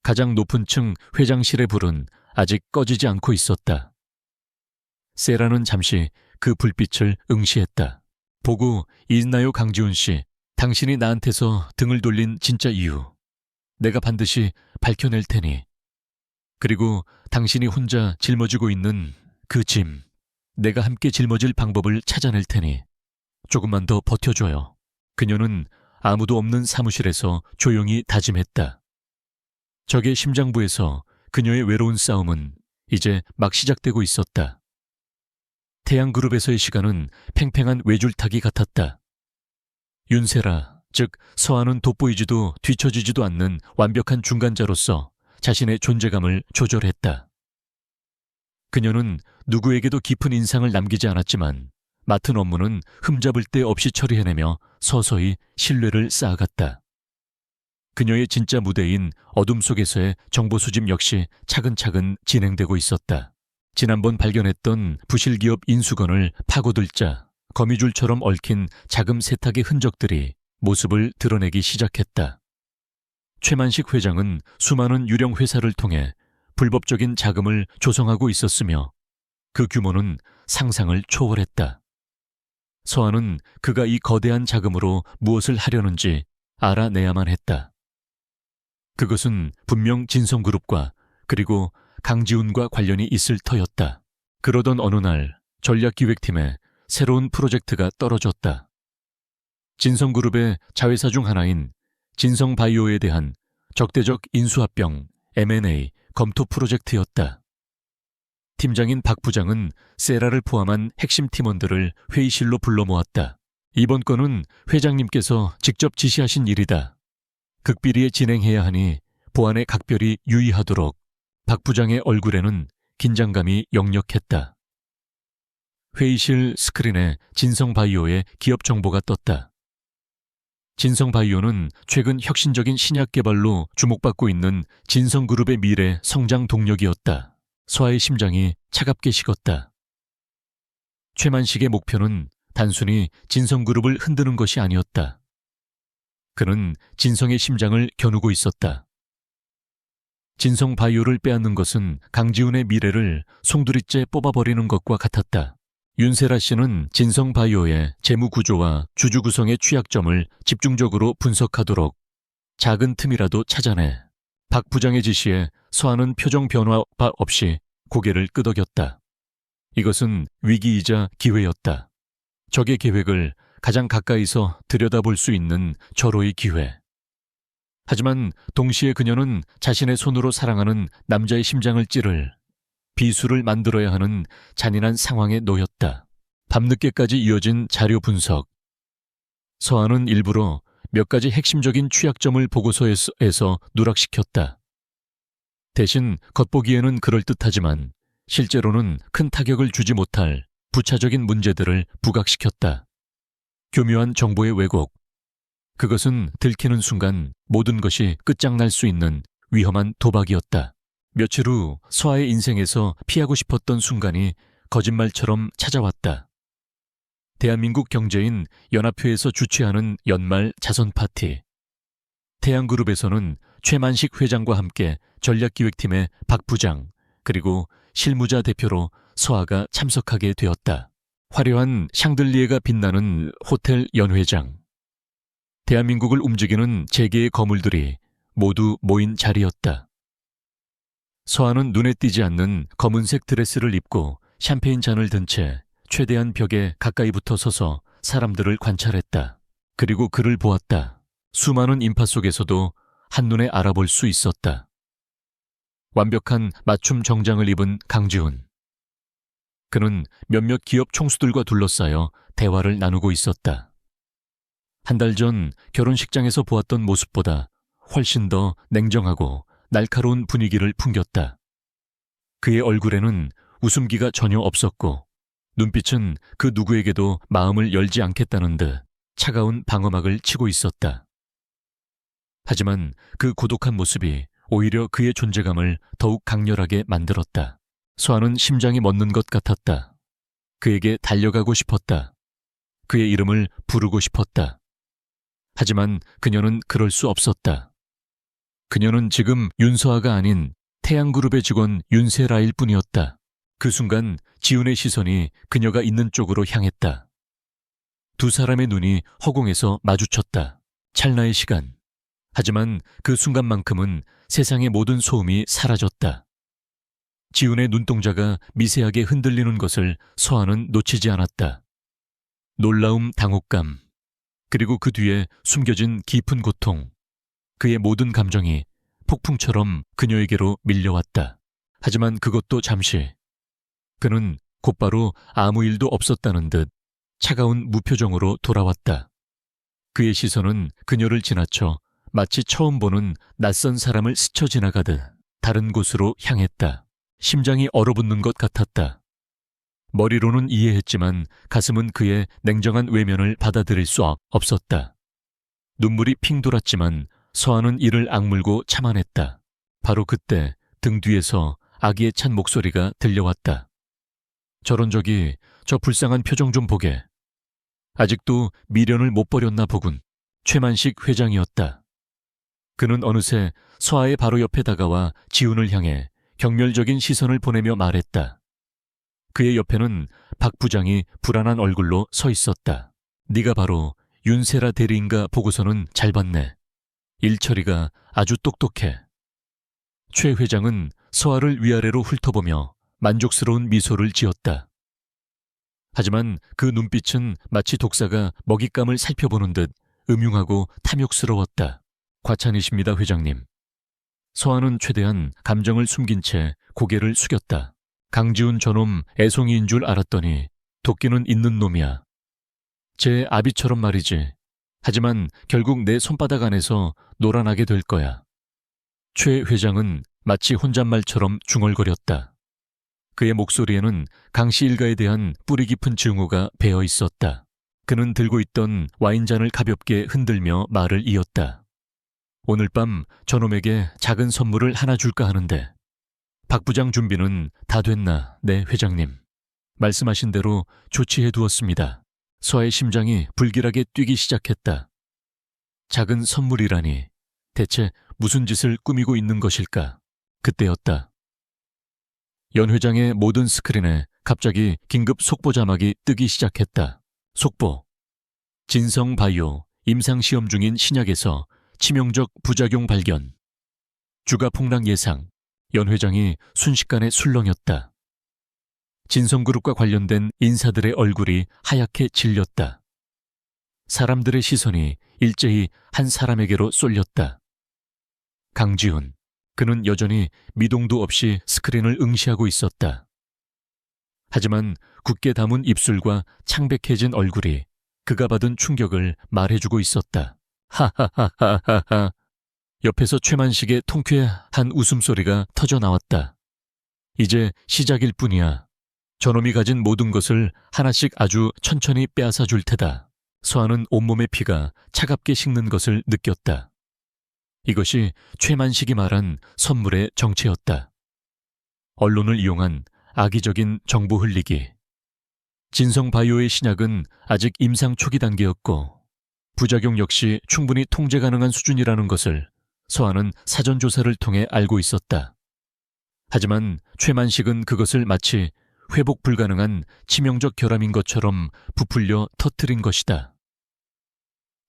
가장 높은 층 회장실의 불은 아직 꺼지지 않고 있었다. 세라는 잠시 그 불빛을 응시했다. 보고 있나요, 강지훈 씨? 당신이 나한테서 등을 돌린 진짜 이유. 내가 반드시 밝혀낼 테니. 그리고 당신이 혼자 짊어지고 있는 그 짐. 내가 함께 짊어질 방법을 찾아낼 테니. 조금만 더 버텨줘요. 그녀는 아무도 없는 사무실에서 조용히 다짐했다. 적의 심장부에서 그녀의 외로운 싸움은 이제 막 시작되고 있었다. 태양그룹에서의 시간은 팽팽한 외줄타기 같았다. 윤세라, 즉 서한은 돋보이지도 뒤처지지도 않는 완벽한 중간자로서 자신의 존재감을 조절했다. 그녀는 누구에게도 깊은 인상을 남기지 않았지만 맡은 업무는 흠잡을 데 없이 처리해내며 서서히 신뢰를 쌓아갔다. 그녀의 진짜 무대인 어둠 속에서의 정보 수집 역시 차근차근 진행되고 있었다. 지난번 발견했던 부실기업 인수건을 파고들자 거미줄처럼 얽힌 자금 세탁의 흔적들이 모습을 드러내기 시작했다. 최만식 회장은 수많은 유령 회사를 통해 불법적인 자금을 조성하고 있었으며 그 규모는 상상을 초월했다. 서한은 그가 이 거대한 자금으로 무엇을 하려는지 알아내야만 했다. 그것은 분명 진성그룹과 그리고 강지훈과 관련이 있을 터였다. 그러던 어느 날 전략기획팀에 새로운 프로젝트가 떨어졌다. 진성그룹의 자회사 중 하나인 진성바이오에 대한 적대적 인수합병 M&A 검토 프로젝트였다. 팀장인 박 부장은 세라를 포함한 핵심 팀원들을 회의실로 불러 모았다. 이번 건은 회장님께서 직접 지시하신 일이다. 극비리에 진행해야 하니 보안에 각별히 유의하도록. 박 부장의 얼굴에는 긴장감이 역력했다. 회의실 스크린에 진성바이오의 기업 정보가 떴다. 진성바이오는 최근 혁신적인 신약 개발로 주목받고 있는 진성그룹의 미래 성장 동력이었다. 서아의 심장이 차갑게 식었다. 최만식의 목표는 단순히 진성그룹을 흔드는 것이 아니었다. 그는 진성의 심장을 겨누고 있었다. 진성바이오를 빼앗는 것은 강지훈의 미래를 송두리째 뽑아버리는 것과 같았다. 윤세라 씨는 진성바이오의 재무 구조와 주주 구성의 취약점을 집중적으로 분석하도록. 작은 틈이라도 찾아내. 박 부장의 지시에 서한은 표정 변화 없이 고개를 끄덕였다. 이것은 위기이자 기회였다. 적의 계획을 가장 가까이서 들여다볼 수 있는 절호의 기회. 하지만 동시에 그녀는 자신의 손으로 사랑하는 남자의 심장을 찌를 비수를 만들어야 하는 잔인한 상황에 놓였다. 밤늦게까지 이어진 자료 분석. 서한은 일부러 몇 가지 핵심적인 취약점을 보고서에서 누락시켰다. 대신 겉보기에는 그럴듯하지만 실제로는 큰 타격을 주지 못할 부차적인 문제들을 부각시켰다. 교묘한 정보의 왜곡. 그것은 들키는 순간 모든 것이 끝장날 수 있는 위험한 도박이었다. 며칠 후 서아의 인생에서 피하고 싶었던 순간이 거짓말처럼 찾아왔다. 대한민국 경제인 연합회에서 주최하는 연말 자선 파티. 태양그룹에서는 최만식 회장과 함께 전략기획팀의 박 부장 그리고 실무자 대표로 서아가 참석하게 되었다. 화려한 샹들리에가 빛나는 호텔 연회장. 대한민국을 움직이는 재계의 거물들이 모두 모인 자리였다. 서한은 눈에 띄지 않는 검은색 드레스를 입고 샴페인 잔을 든 채 최대한 벽에 가까이 붙어 서서 사람들을 관찰했다. 그리고 그를 보았다. 수많은 인파 속에서도 한눈에 알아볼 수 있었다. 완벽한 맞춤 정장을 입은 강지훈. 그는 몇몇 기업 총수들과 둘러싸여 대화를 나누고 있었다. 한 달 전 결혼식장에서 보았던 모습보다 훨씬 더 냉정하고 날카로운 분위기를 풍겼다. 그의 얼굴에는 웃음기가 전혀 없었고 눈빛은 그 누구에게도 마음을 열지 않겠다는 듯 차가운 방어막을 치고 있었다. 하지만 그 고독한 모습이 오히려 그의 존재감을 더욱 강렬하게 만들었다. 서한은 심장이 멎는 것 같았다. 그에게 달려가고 싶었다. 그의 이름을 부르고 싶었다. 하지만 그녀는 그럴 수 없었다. 그녀는 지금 윤서아가 아닌 태양그룹의 직원 윤세라일 뿐이었다. 그 순간 지훈의 시선이 그녀가 있는 쪽으로 향했다. 두 사람의 눈이 허공에서 마주쳤다. 찰나의 시간. 하지만 그 순간만큼은 세상의 모든 소음이 사라졌다. 지훈의 눈동자가 미세하게 흔들리는 것을 서한은 놓치지 않았다. 놀라움, 당혹감, 그리고 그 뒤에 숨겨진 깊은 고통, 그의 모든 감정이 폭풍처럼 그녀에게로 밀려왔다. 하지만 그것도 잠시. 그는 곧바로 아무 일도 없었다는 듯 차가운 무표정으로 돌아왔다. 그의 시선은 그녀를 지나쳐 마치 처음 보는 낯선 사람을 스쳐 지나가듯 다른 곳으로 향했다. 심장이 얼어붙는 것 같았다. 머리로는 이해했지만 가슴은 그의 냉정한 외면을 받아들일 수 없었다. 눈물이 핑 돌았지만 서한은 이를 악물고 참아냈다. 바로 그때 등 뒤에서 아기의 찬 목소리가 들려왔다. 저런 적이 저 불쌍한 표정 좀 보게. 아직도 미련을 못 버렸나 보군. 최만식 회장이었다. 그는 어느새 서아의 바로 옆에 다가와 지훈을 향해 경멸적인 시선을 보내며 말했다. 그의 옆에는 박 부장이 불안한 얼굴로 서 있었다. 네가 바로 윤세라 대리인가 보고서는 잘 봤네. 일처리가 아주 똑똑해. 최 회장은 서아를 위아래로 훑어보며 만족스러운 미소를 지었다. 하지만 그 눈빛은 마치 독사가 먹잇감을 살펴보는 듯 음흉하고 탐욕스러웠다. 과찬이십니다, 회장님. 서아는 최대한 감정을 숨긴 채 고개를 숙였다. 강지훈 저놈 애송이인 줄 알았더니 도끼는 있는 놈이야. 제 아비처럼 말이지. 하지만 결국 내 손바닥 안에서 놀아나게 될 거야. 최 회장은 마치 혼잣말처럼 중얼거렸다. 그의 목소리에는 강씨 일가에 대한 뿌리 깊은 증오가 배어 있었다. 그는 들고 있던 와인잔을 가볍게 흔들며 말을 이었다. 오늘 밤 저놈에게 작은 선물을 하나 줄까 하는데 박 부장 준비는 다 됐나, 네 회장님. 말씀하신 대로 조치해 두었습니다. 서아의 심장이 불길하게 뛰기 시작했다. 작은 선물이라니 대체 무슨 짓을 꾸미고 있는 것일까? 그때였다. 연 회장의 모든 스크린에 갑자기 긴급 속보 자막이 뜨기 시작했다. 속보. 진성바이오 임상시험 중인 신약에서 치명적 부작용 발견. 주가 폭락 예상. 연 회장이 순식간에 술렁였다. 진성그룹과 관련된 인사들의 얼굴이 하얗게 질렸다. 사람들의 시선이 일제히 한 사람에게로 쏠렸다. 강지훈. 그는 여전히 미동도 없이 스크린을 응시하고 있었다. 하지만 굳게 담은 입술과 창백해진 얼굴이 그가 받은 충격을 말해주고 있었다. 하하하하하하. 옆에서 최만식의 통쾌한 웃음소리가 터져나왔다. 이제 시작일 뿐이야. 저놈이 가진 모든 것을 하나씩 아주 천천히 빼앗아 줄 테다. 서아는 온몸의 피가 차갑게 식는 것을 느꼈다. 이것이 최만식이 말한 선물의 정체였다. 언론을 이용한 악의적인 정보 흘리기. 진성바이오의 신약은 아직 임상 초기 단계였고 부작용 역시 충분히 통제 가능한 수준이라는 것을 서아는 사전조사를 통해 알고 있었다. 하지만 최만식은 그것을 마치 회복 불가능한 치명적 결함인 것처럼 부풀려 터뜨린 것이다.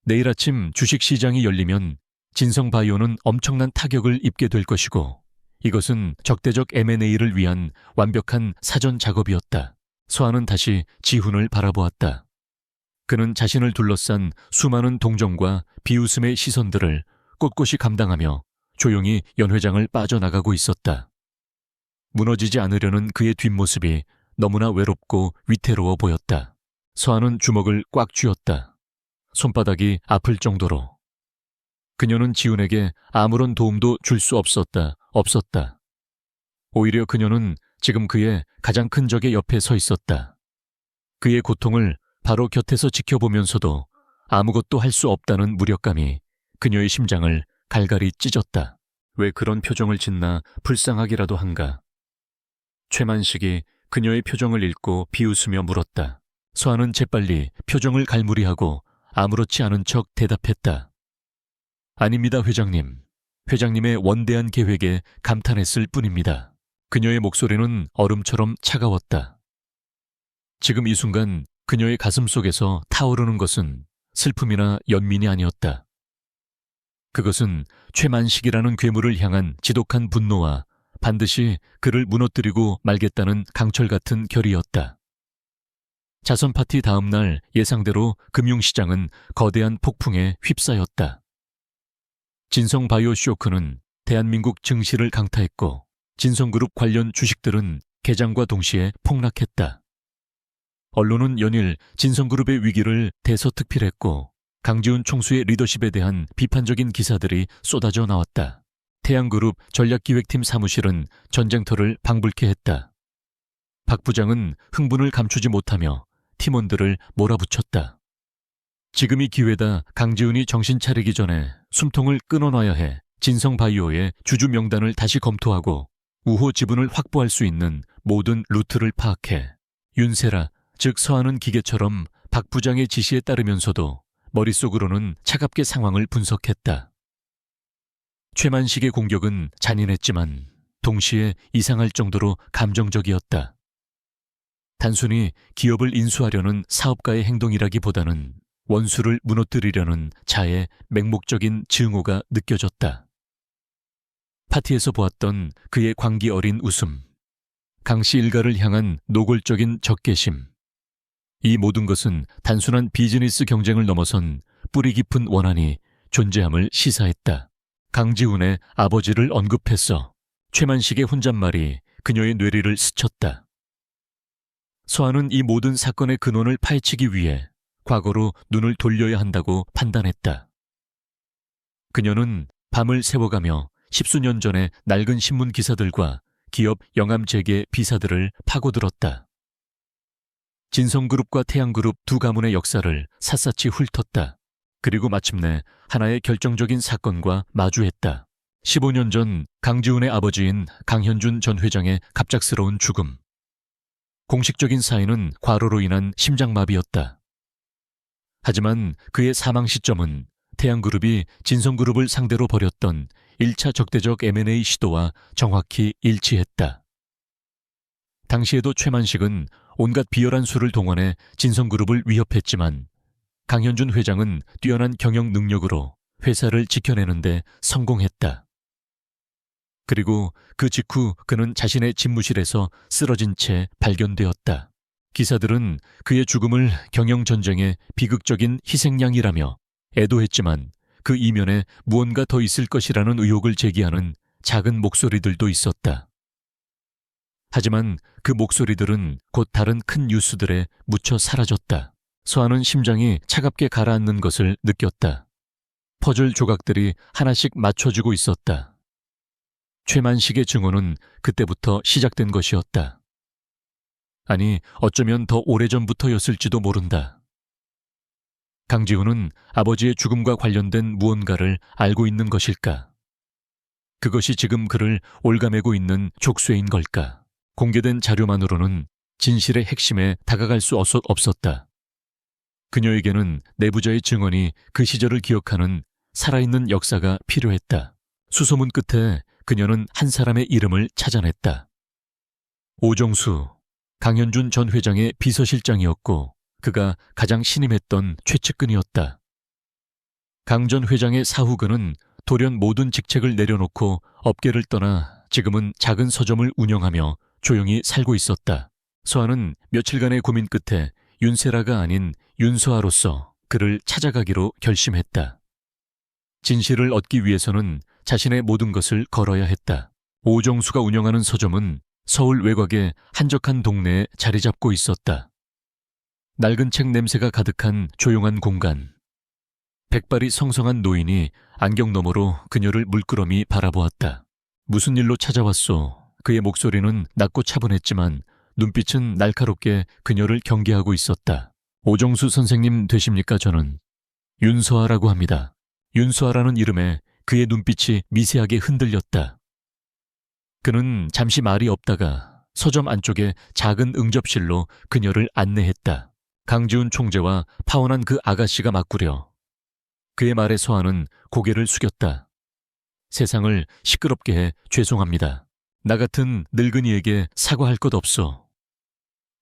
내일 아침 주식시장이 열리면 진성바이오는 엄청난 타격을 입게 될 것이고 이것은 적대적 M&A를 위한 완벽한 사전 작업이었다. 서아는 다시 지훈을 바라보았다. 그는 자신을 둘러싼 수많은 동정과 비웃음의 시선들을 꼿꼿이 감당하며 조용히 연 회장을 빠져나가고 있었다. 무너지지 않으려는 그의 뒷모습이 너무나 외롭고 위태로워 보였다. 서아는 주먹을 꽉 쥐었다. 손바닥이 아플 정도로. 그녀는 지훈에게 아무런 도움도 줄 수 없었다. 오히려 그녀는 지금 그의 가장 큰 적의 옆에 서 있었다. 그의 고통을 바로 곁에서 지켜보면서도 아무것도 할 수 없다는 무력감이 그녀의 심장을 갈갈이 찢었다. 왜 그런 표정을 짓나 불쌍하기라도 한가. 최만식이 그녀의 표정을 읽고 비웃으며 물었다. 서아는 재빨리 표정을 갈무리하고 아무렇지 않은 척 대답했다. 아닙니다, 회장님. 회장님의 원대한 계획에 감탄했을 뿐입니다. 그녀의 목소리는 얼음처럼 차가웠다. 지금 이 순간 그녀의 가슴 속에서 타오르는 것은 슬픔이나 연민이 아니었다. 그것은 최만식이라는 괴물을 향한 지독한 분노와 반드시 그를 무너뜨리고 말겠다는 강철 같은 결의였다. 자선 파티 다음 날 예상대로 금융시장은 거대한 폭풍에 휩싸였다. 진성바이오 쇼크는 대한민국 증시를 강타했고 진성그룹 관련 주식들은 개장과 동시에 폭락했다. 언론은 연일 진성그룹의 위기를 대서특필했고 강지훈 총수의 리더십에 대한 비판적인 기사들이 쏟아져 나왔다. 태양그룹 전략기획팀 사무실은 전쟁터를 방불케 했다. 박 부장은 흥분을 감추지 못하며 팀원들을 몰아붙였다. 지금이 기회다. 강지훈이 정신 차리기 전에 숨통을 끊어놔야 해. 진성바이오의 주주 명단을 다시 검토하고 우호 지분을 확보할 수 있는 모든 루트를 파악해. 윤세라, 즉 서하는 기계처럼 박 부장의 지시에 따르면서도 머릿속으로는 차갑게 상황을 분석했다. 최만식의 공격은 잔인했지만 동시에 이상할 정도로 감정적이었다. 단순히 기업을 인수하려는 사업가의 행동이라기보다는 원수를 무너뜨리려는 자의 맹목적인 증오가 느껴졌다. 파티에서 보았던 그의 광기 어린 웃음, 강씨 일가를 향한 노골적인 적개심, 이 모든 것은 단순한 비즈니스 경쟁을 넘어선 뿌리 깊은 원한이 존재함을 시사했다. 강지훈의 아버지를 언급했어. 최만식의 혼잣말이 그녀의 뇌리를 스쳤다. 서하는 이 모든 사건의 근원을 파헤치기 위해 과거로 눈을 돌려야 한다고 판단했다. 그녀는 밤을 새워가며 10수년 전의 낡은 신문 기사들과 기업 영암 재개 비사들을 파고들었다. 진성그룹과 태양그룹 두 가문의 역사를 샅샅이 훑었다. 그리고 마침내 하나의 결정적인 사건과 마주했다. 15년 전 강지훈의 아버지인 강현준 전 회장의 갑작스러운 죽음. 공식적인 사인은 과로로 인한 심장마비였다. 하지만 그의 사망 시점은 태양그룹이 진성그룹을 상대로 벌였던 1차 적대적 M&A 시도와 정확히 일치했다. 당시에도 최만식은 온갖 비열한 수를 동원해 진성그룹을 위협했지만 강현준 회장은 뛰어난 경영 능력으로 회사를 지켜내는데 성공했다. 그리고 그 직후 그는 자신의 집무실에서 쓰러진 채 발견되었다. 기사들은 그의 죽음을 경영전쟁의 비극적인 희생양이라며 애도했지만 그 이면에 무언가 더 있을 것이라는 의혹을 제기하는 작은 목소리들도 있었다. 하지만 그 목소리들은 곧 다른 큰 뉴스들에 묻혀 사라졌다. 서하는 심장이 차갑게 가라앉는 것을 느꼈다. 퍼즐 조각들이 하나씩 맞춰지고 있었다. 최만식의 증오는 그때부터 시작된 것이었다. 아니, 어쩌면 더 오래전부터였을지도 모른다. 강지훈은 아버지의 죽음과 관련된 무언가를 알고 있는 것일까? 그것이 지금 그를 올가매고 있는 족쇄인 걸까? 공개된 자료만으로는 진실의 핵심에 다가갈 수 없었다. 그녀에게는 내부자의 증언이 그 시절을 기억하는 살아있는 역사가 필요했다. 수소문 끝에 그녀는 한 사람의 이름을 찾아냈다. 오정수, 강현준 전 회장의 비서실장이었고 그가 가장 신임했던 최측근이었다. 강 전 회장의 사후근은 돌연 모든 직책을 내려놓고 업계를 떠나 지금은 작은 서점을 운영하며 조용히 살고 있었다. 서하는 며칠간의 고민 끝에 윤세라가 아닌 윤서아로서 그를 찾아가기로 결심했다. 진실을 얻기 위해서는 자신의 모든 것을 걸어야 했다. 오정수가 운영하는 서점은 서울 외곽의 한적한 동네에 자리 잡고 있었다. 낡은 책 냄새가 가득한 조용한 공간. 백발이 성성한 노인이 안경 너머로 그녀를 물끄러미 바라보았다. 무슨 일로 찾아왔소? 그의 목소리는 낮고 차분했지만 눈빛은 날카롭게 그녀를 경계하고 있었다. 오정수 선생님 되십니까? 저는 윤서아라고 합니다. 윤서아라는 이름에 그의 눈빛이 미세하게 흔들렸다. 그는 잠시 말이 없다가 서점 안쪽의 작은 응접실로 그녀를 안내했다. 강지훈 총재와 파혼한 그 아가씨가 맞구려. 그의 말에 서하는 고개를 숙였다. 세상을 시끄럽게 해 죄송합니다. 나 같은 늙은이에게 사과할 것 없어.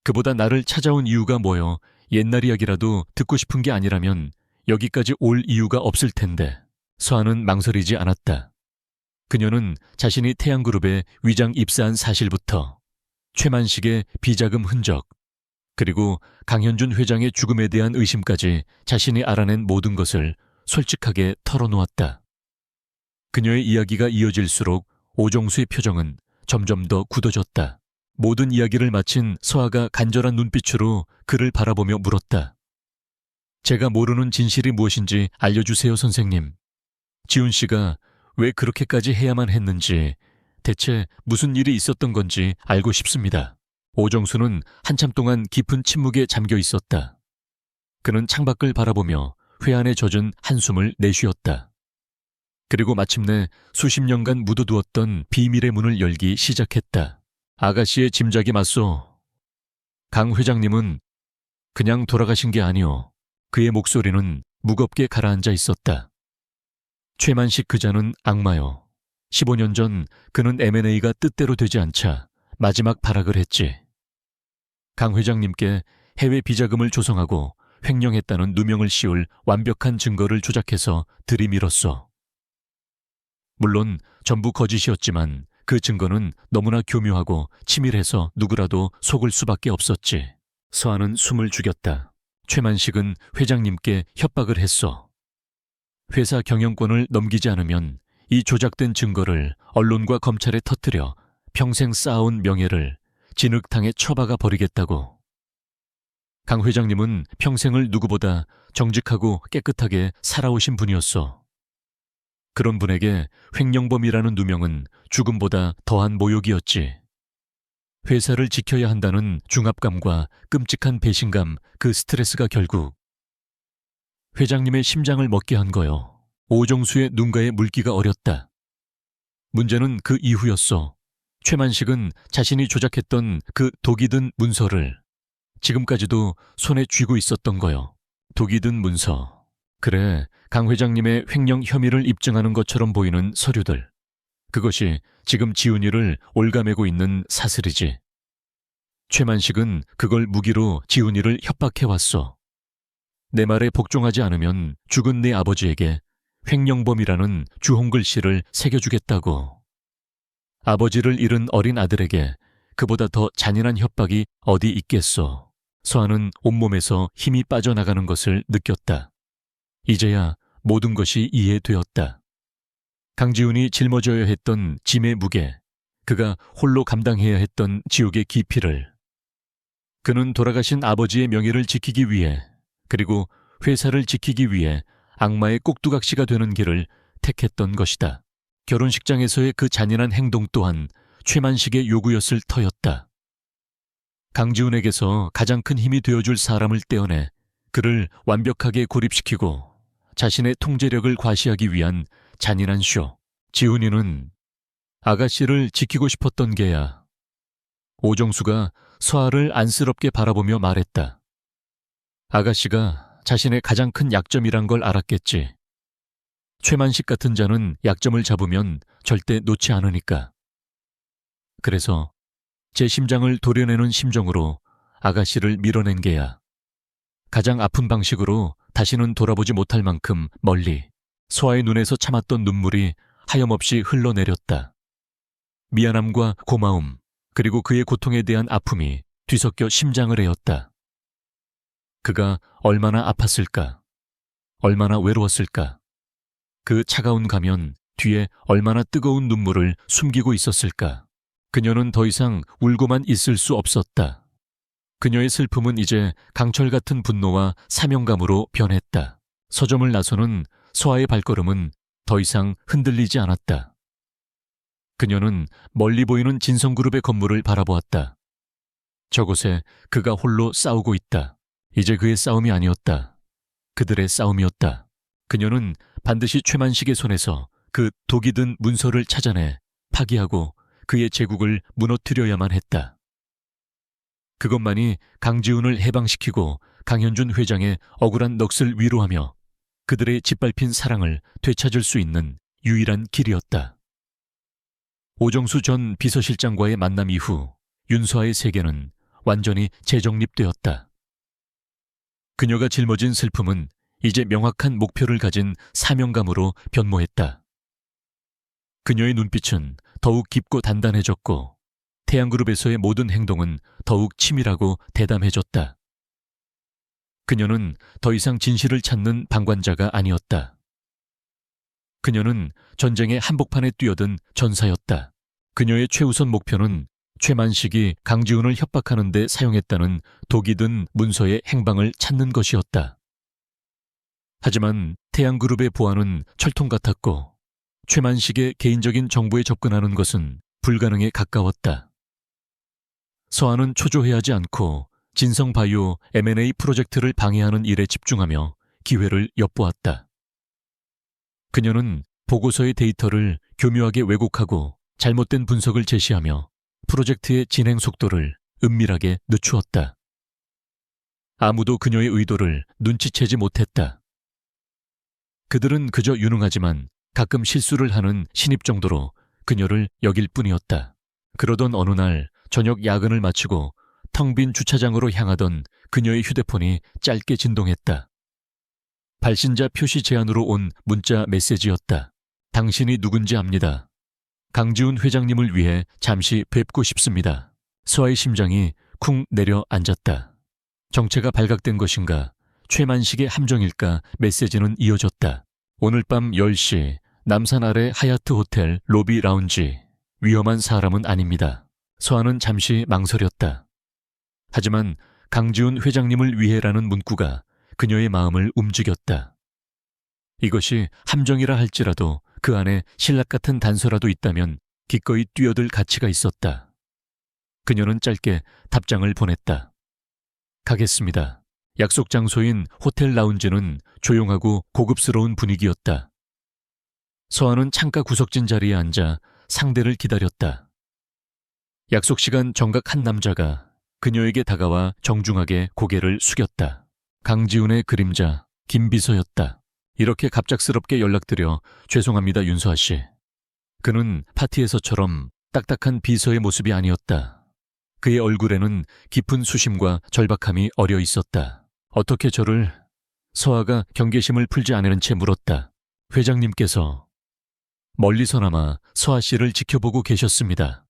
그보다 나를 찾아온 이유가 뭐여? 옛날 이야기라도 듣고 싶은 게 아니라면 여기까지 올 이유가 없을 텐데. 서하는 망설이지 않았다. 그녀는 자신이 태양그룹에 위장 입사한 사실부터 최만식의 비자금 흔적, 그리고 강현준 회장의 죽음에 대한 의심까지 자신이 알아낸 모든 것을 솔직하게 털어놓았다. 그녀의 이야기가 이어질수록 오정수의 표정은 점점 더 굳어졌다. 모든 이야기를 마친 서아가 간절한 눈빛으로 그를 바라보며 물었다. 제가 모르는 진실이 무엇인지 알려주세요, 선생님. 지훈 씨가 왜 그렇게까지 해야만 했는지, 대체 무슨 일이 있었던 건지 알고 싶습니다. 오정수는 한참 동안 깊은 침묵에 잠겨 있었다. 그는 창밖을 바라보며 회한에 젖은 한숨을 내쉬었다. 그리고 마침내 수십 년간 묻어두었던 비밀의 문을 열기 시작했다. 아가씨의 짐작이 맞소. 강 회장님은 그냥 돌아가신 게 아니오. 그의 목소리는 무겁게 가라앉아 있었다. 최만식 그자는 악마요. 15년 전 그는 M&A가 뜻대로 되지 않자 마지막 발악을 했지. 강 회장님께 해외 비자금을 조성하고 횡령했다는 누명을 씌울 완벽한 증거를 조작해서 들이밀었소. 물론 전부 거짓이었지만 그 증거는 너무나 교묘하고 치밀해서 누구라도 속을 수밖에 없었지. 서아는 숨을 죽였다. 최만식은 회장님께 협박을 했어. 회사 경영권을 넘기지 않으면 이 조작된 증거를 언론과 검찰에 터뜨려 평생 쌓아온 명예를 진흙탕에 처박아 버리겠다고. 강 회장님은 평생을 누구보다 정직하고 깨끗하게 살아오신 분이었어. 그런 분에게 횡령범이라는 누명은 죽음보다 더한 모욕이었지. 회사를 지켜야 한다는 중압감과 끔찍한 배신감, 그 스트레스가 결국 회장님의 심장을 먹게 한 거요. 오정수의 눈가에 물기가 어렸다. 문제는 그 이후였어. 최만식은 자신이 조작했던 그 독이 든 문서를 지금까지도 손에 쥐고 있었던 거요. 독이 든 문서. 그래, 강 회장님의 횡령 혐의를 입증하는 것처럼 보이는 서류들. 그것이 지금 지훈이를 올가매고 있는 사슬이지. 최만식은 그걸 무기로 지훈이를 협박해왔어. 내 말에 복종하지 않으면 죽은 네 아버지에게 횡령범이라는 주홍글씨를 새겨주겠다고. 아버지를 잃은 어린 아들에게 그보다 더 잔인한 협박이 어디 있겠소. 서아는 온몸에서 힘이 빠져나가는 것을 느꼈다. 이제야 모든 것이 이해되었다. 강지훈이 짊어져야 했던 짐의 무게, 그가 홀로 감당해야 했던 지옥의 깊이를. 그는 돌아가신 아버지의 명예를 지키기 위해, 그리고 회사를 지키기 위해 악마의 꼭두각시가 되는 길을 택했던 것이다. 결혼식장에서의 그 잔인한 행동 또한 최만식의 요구였을 터였다. 강지훈에게서 가장 큰 힘이 되어줄 사람을 떼어내 그를 완벽하게 고립시키고 자신의 통제력을 과시하기 위한 잔인한 쇼. 지훈이는 아가씨를 지키고 싶었던 게야. 오정수가 서아를 안쓰럽게 바라보며 말했다. 아가씨가 자신의 가장 큰 약점이란 걸 알았겠지. 최만식 같은 자는 약점을 잡으면 절대 놓지 않으니까. 그래서 제 심장을 도려내는 심정으로 아가씨를 밀어낸 게야. 가장 아픈 방식으로 다시는 돌아보지 못할 만큼 멀리. 서아의 눈에서 참았던 눈물이 하염없이 흘러내렸다. 미안함과 고마움, 그리고 그의 고통에 대한 아픔이 뒤섞여 심장을 에웠다. 그가 얼마나 아팠을까? 얼마나 외로웠을까? 그 차가운 가면 뒤에 얼마나 뜨거운 눈물을 숨기고 있었을까? 그녀는 더 이상 울고만 있을 수 없었다. 그녀의 슬픔은 이제 강철 같은 분노와 사명감으로 변했다. 서점을 나서는 서아의 발걸음은 더 이상 흔들리지 않았다. 그녀는 멀리 보이는 진성그룹의 건물을 바라보았다. 저곳에 그가 홀로 싸우고 있다. 이제 그의 싸움이 아니었다. 그들의 싸움이었다. 그녀는 반드시 최만식의 손에서 그 독이 든 문서를 찾아내 파기하고 그의 제국을 무너뜨려야만 했다. 그것만이 강지훈을 해방시키고 강현준 회장의 억울한 넋을 위로하며 그들의 짓밟힌 사랑을 되찾을 수 있는 유일한 길이었다. 오정수 전 비서실장과의 만남 이후 윤서아의 세계는 완전히 재정립되었다. 그녀가 짊어진 슬픔은 이제 명확한 목표를 가진 사명감으로 변모했다. 그녀의 눈빛은 더욱 깊고 단단해졌고 태양그룹에서의 모든 행동은 더욱 치밀하고 대담해졌다. 그녀는 더 이상 진실을 찾는 방관자가 아니었다. 그녀는 전쟁의 한복판에 뛰어든 전사였다. 그녀의 최우선 목표는 최만식이 강지훈을 협박하는 데 사용했다는 독이 든 문서의 행방을 찾는 것이었다. 하지만 태양그룹의 보안은 철통 같았고 최만식의 개인적인 정보에 접근하는 것은 불가능에 가까웠다. 서한은 초조해하지 않고 진성바이오 M&A 프로젝트를 방해하는 일에 집중하며 기회를 엿보았다. 그녀는 보고서의 데이터를 교묘하게 왜곡하고 잘못된 분석을 제시하며 프로젝트의 진행 속도를 은밀하게 늦추었다. 아무도 그녀의 의도를 눈치채지 못했다. 그들은 그저 유능하지만 가끔 실수를 하는 신입 정도로 그녀를 여길 뿐이었다. 그러던 어느 날 저녁 야근을 마치고 텅 빈 주차장으로 향하던 그녀의 휴대폰이 짧게 진동했다. 발신자 표시 제안으로 온 문자 메시지였다. 당신이 누군지 압니다. 강지훈 회장님을 위해 잠시 뵙고 싶습니다. 서아의 심장이 쿵 내려앉았다. 정체가 발각된 것인가? 최만식의 함정일까? 메시지는 이어졌다. 오늘 밤 10시 남산 아래 하얏트 호텔 로비 라운지. 위험한 사람은 아닙니다. 서아는 잠시 망설였다. 하지만 강지훈 회장님을 위해라는 문구가 그녀의 마음을 움직였다. 이것이 함정이라 할지라도 그 안에 신락 같은 단서라도 있다면 기꺼이 뛰어들 가치가 있었다. 그녀는 짧게 답장을 보냈다. 가겠습니다. 약속 장소인 호텔 라운지는 조용하고 고급스러운 분위기였다. 서아는 창가 구석진 자리에 앉아 상대를 기다렸다. 약속 시간 정각 한 남자가 그녀에게 다가와 정중하게 고개를 숙였다. 강지훈의 그림자 김비서였다. 이렇게 갑작스럽게 연락드려 죄송합니다, 윤서아 씨. 그는 파티에서처럼 딱딱한 비서의 모습이 아니었다. 그의 얼굴에는 깊은 수심과 절박함이 어려 있었다. 어떻게 저를... 서아가 경계심을 풀지 않으는 채 물었다. 회장님께서... 멀리서나마 서아 씨를 지켜보고 계셨습니다.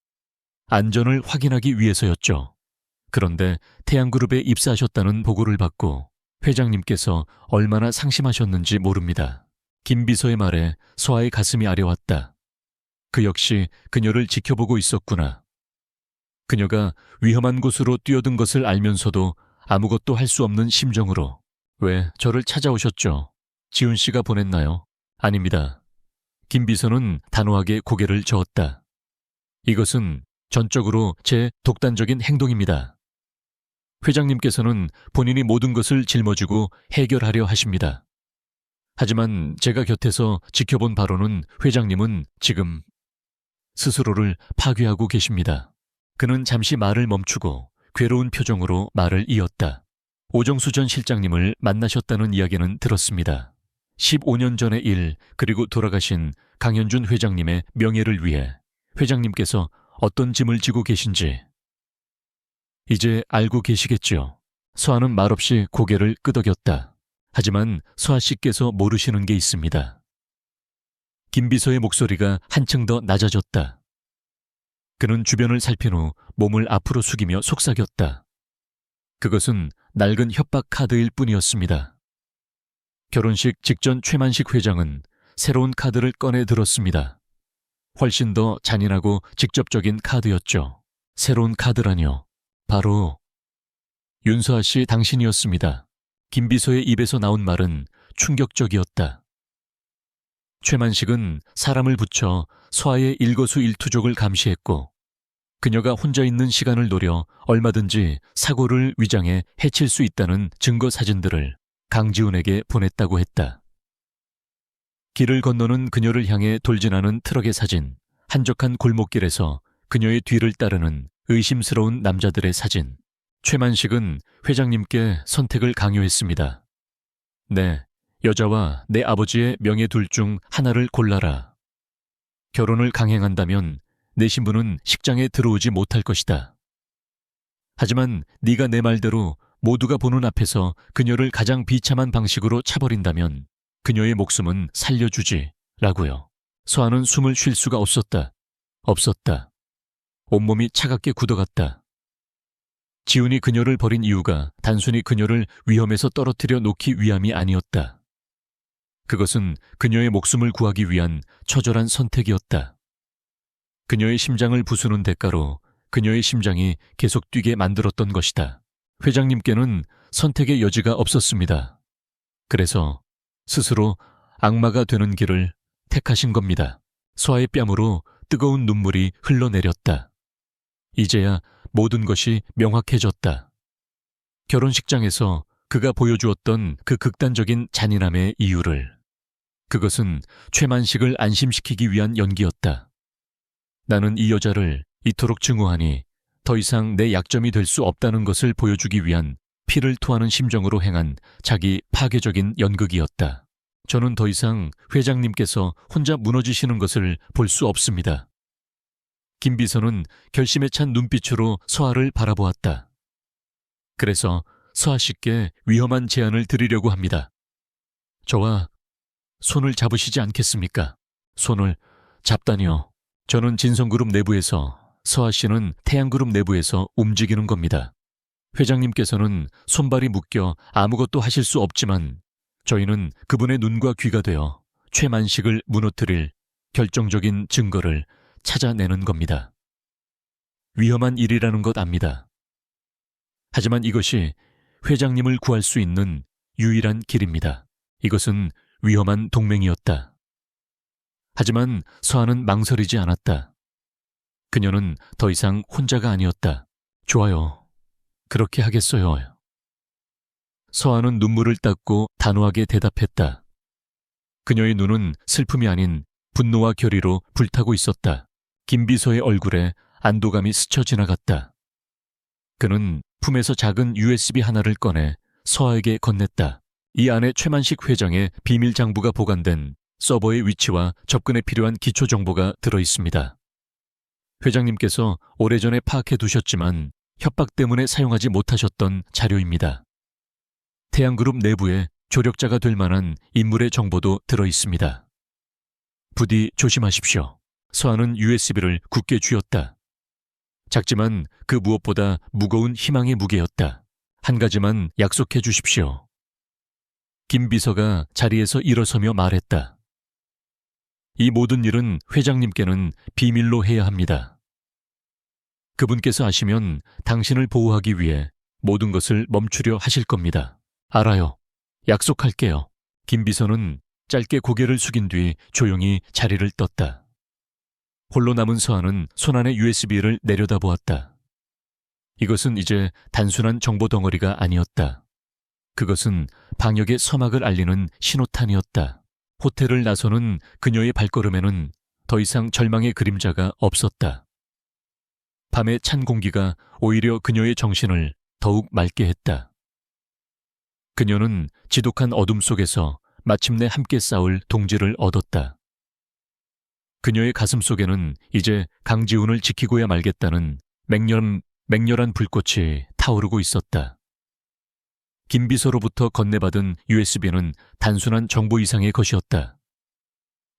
안전을 확인하기 위해서였죠. 그런데 태양그룹에 입사하셨다는 보고를 받고 회장님께서 얼마나 상심하셨는지 모릅니다. 김 비서의 말에 서아의 가슴이 아려왔다. 그 역시 그녀를 지켜보고 있었구나. 그녀가 위험한 곳으로 뛰어든 것을 알면서도 아무것도 할 수 없는 심정으로. 왜 저를 찾아오셨죠? 지훈 씨가 보냈나요? 아닙니다. 김 비서는 단호하게 고개를 저었다. 이것은 전적으로 제 독단적인 행동입니다. 회장님께서는 본인이 모든 것을 짊어지고 해결하려 하십니다. 하지만 제가 곁에서 지켜본 바로는 회장님은 지금 스스로를 파괴하고 계십니다. 그는 잠시 말을 멈추고 괴로운 표정으로 말을 이었다. 오정수 전 실장님을 만나셨다는 이야기는 들었습니다. 15년 전의 일, 그리고 돌아가신 강현준 회장님의 명예를 위해 회장님께서 어떤 짐을 지고 계신지 이제 알고 계시겠죠. 서아는 말없이 고개를 끄덕였다. 하지만 서아 씨께서 모르시는 게 있습니다. 김 비서의 목소리가 한층 더 낮아졌다. 그는 주변을 살핀 후 몸을 앞으로 숙이며 속삭였다. 그것은 낡은 협박 카드일 뿐이었습니다. 결혼식 직전 최만식 회장은 새로운 카드를 꺼내 들었습니다. 훨씬 더 잔인하고 직접적인 카드였죠. 새로운 카드라뇨. 바로 윤서아 씨 당신이었습니다. 김 비서의 입에서 나온 말은 충격적이었다. 최만식은 사람을 붙여 서아의 일거수일투족을 감시했고 그녀가 혼자 있는 시간을 노려 얼마든지 사고를 위장해 해칠 수 있다는 증거 사진들을 강지훈에게 보냈다고 했다. 길을 건너는 그녀를 향해 돌진하는 트럭의 사진, 한적한 골목길에서 그녀의 뒤를 따르는 의심스러운 남자들의 사진. 최만식은 회장님께 선택을 강요했습니다. 네, 여자와 내 아버지의 명예 둘 중 하나를 골라라. 결혼을 강행한다면 내 신부는 식장에 들어오지 못할 것이다. 하지만 네가 내 말대로 모두가 보는 앞에서 그녀를 가장 비참한 방식으로 차버린다면 그녀의 목숨은 살려주지 라고요. 서아는 숨을 쉴 수가 없었다. 온몸이 차갑게 굳어갔다. 지훈이 그녀를 버린 이유가 단순히 그녀를 위험에서 떨어뜨려 놓기 위함이 아니었다. 그것은 그녀의 목숨을 구하기 위한 처절한 선택이었다. 그녀의 심장을 부수는 대가로 그녀의 심장이 계속 뛰게 만들었던 것이다. 회장님께는 선택의 여지가 없었습니다. 그래서 스스로 악마가 되는 길을 택하신 겁니다. 서아의 뺨으로 뜨거운 눈물이 흘러내렸다. 이제야 모든 것이 명확해졌다. 결혼식장에서 그가 보여주었던 그 극단적인 잔인함의 이유를. 그것은 최만식을 안심시키기 위한 연기였다. 나는 이 여자를 이토록 증오하니 더 이상 내 약점이 될 수 없다는 것을 보여주기 위한 피를 토하는 심정으로 행한 자기 파괴적인 연극이었다. 저는 더 이상 회장님께서 혼자 무너지시는 것을 볼 수 없습니다. 김 비서는 결심에 찬 눈빛으로 서아를 바라보았다. 그래서 서아 씨께 위험한 제안을 드리려고 합니다. 저와 손을 잡으시지 않겠습니까? 손을 잡다니요. 저는 진성그룹 내부에서, 서아 씨는 태양그룹 내부에서 움직이는 겁니다. 회장님께서는 손발이 묶여 아무것도 하실 수 없지만 저희는 그분의 눈과 귀가 되어 최만식을 무너뜨릴 결정적인 증거를 찾아내는 겁니다. 위험한 일이라는 것 압니다. 하지만 이것이 회장님을 구할 수 있는 유일한 길입니다. 이것은 위험한 동맹이었다. 하지만 서아는 망설이지 않았다. 그녀는 더 이상 혼자가 아니었다. 좋아요. 그렇게 하겠어요. 서아는 눈물을 닦고 단호하게 대답했다. 그녀의 눈은 슬픔이 아닌 분노와 결의로 불타고 있었다. 김 비서의 얼굴에 안도감이 스쳐 지나갔다. 그는 품에서 작은 USB 하나를 꺼내 서아에게 건넸다. 이 안에 최만식 회장의 비밀 장부가 보관된 서버의 위치와 접근에 필요한 기초 정보가 들어 있습니다. 회장님께서 오래전에 파악해 두셨지만 협박 때문에 사용하지 못하셨던 자료입니다. 태양그룹 내부에 조력자가 될 만한 인물의 정보도 들어 있습니다. 부디 조심하십시오. 서아는 USB를 굳게 쥐었다. 작지만 그 무엇보다 무거운 희망의 무게였다. 한 가지만 약속해 주십시오. 김 비서가 자리에서 일어서며 말했다. 이 모든 일은 회장님께는 비밀로 해야 합니다. 그분께서 아시면 당신을 보호하기 위해 모든 것을 멈추려 하실 겁니다. 알아요. 약속할게요. 김 비서는 짧게 고개를 숙인 뒤 조용히 자리를 떴다. 홀로 남은 서아는 손안의 USB를 내려다보았다. 이것은 이제 단순한 정보 덩어리가 아니었다. 그것은 방역의 서막을 알리는 신호탄이었다. 호텔을 나서는 그녀의 발걸음에는 더 이상 절망의 그림자가 없었다. 밤의 찬 공기가 오히려 그녀의 정신을 더욱 맑게 했다. 그녀는 지독한 어둠 속에서 마침내 함께 싸울 동지를 얻었다. 그녀의 가슴 속에는 이제 강지훈을 지키고야 말겠다는 맹렬한 불꽃이 타오르고 있었다. 김 비서로부터 건네받은 USB는 단순한 정보 이상의 것이었다.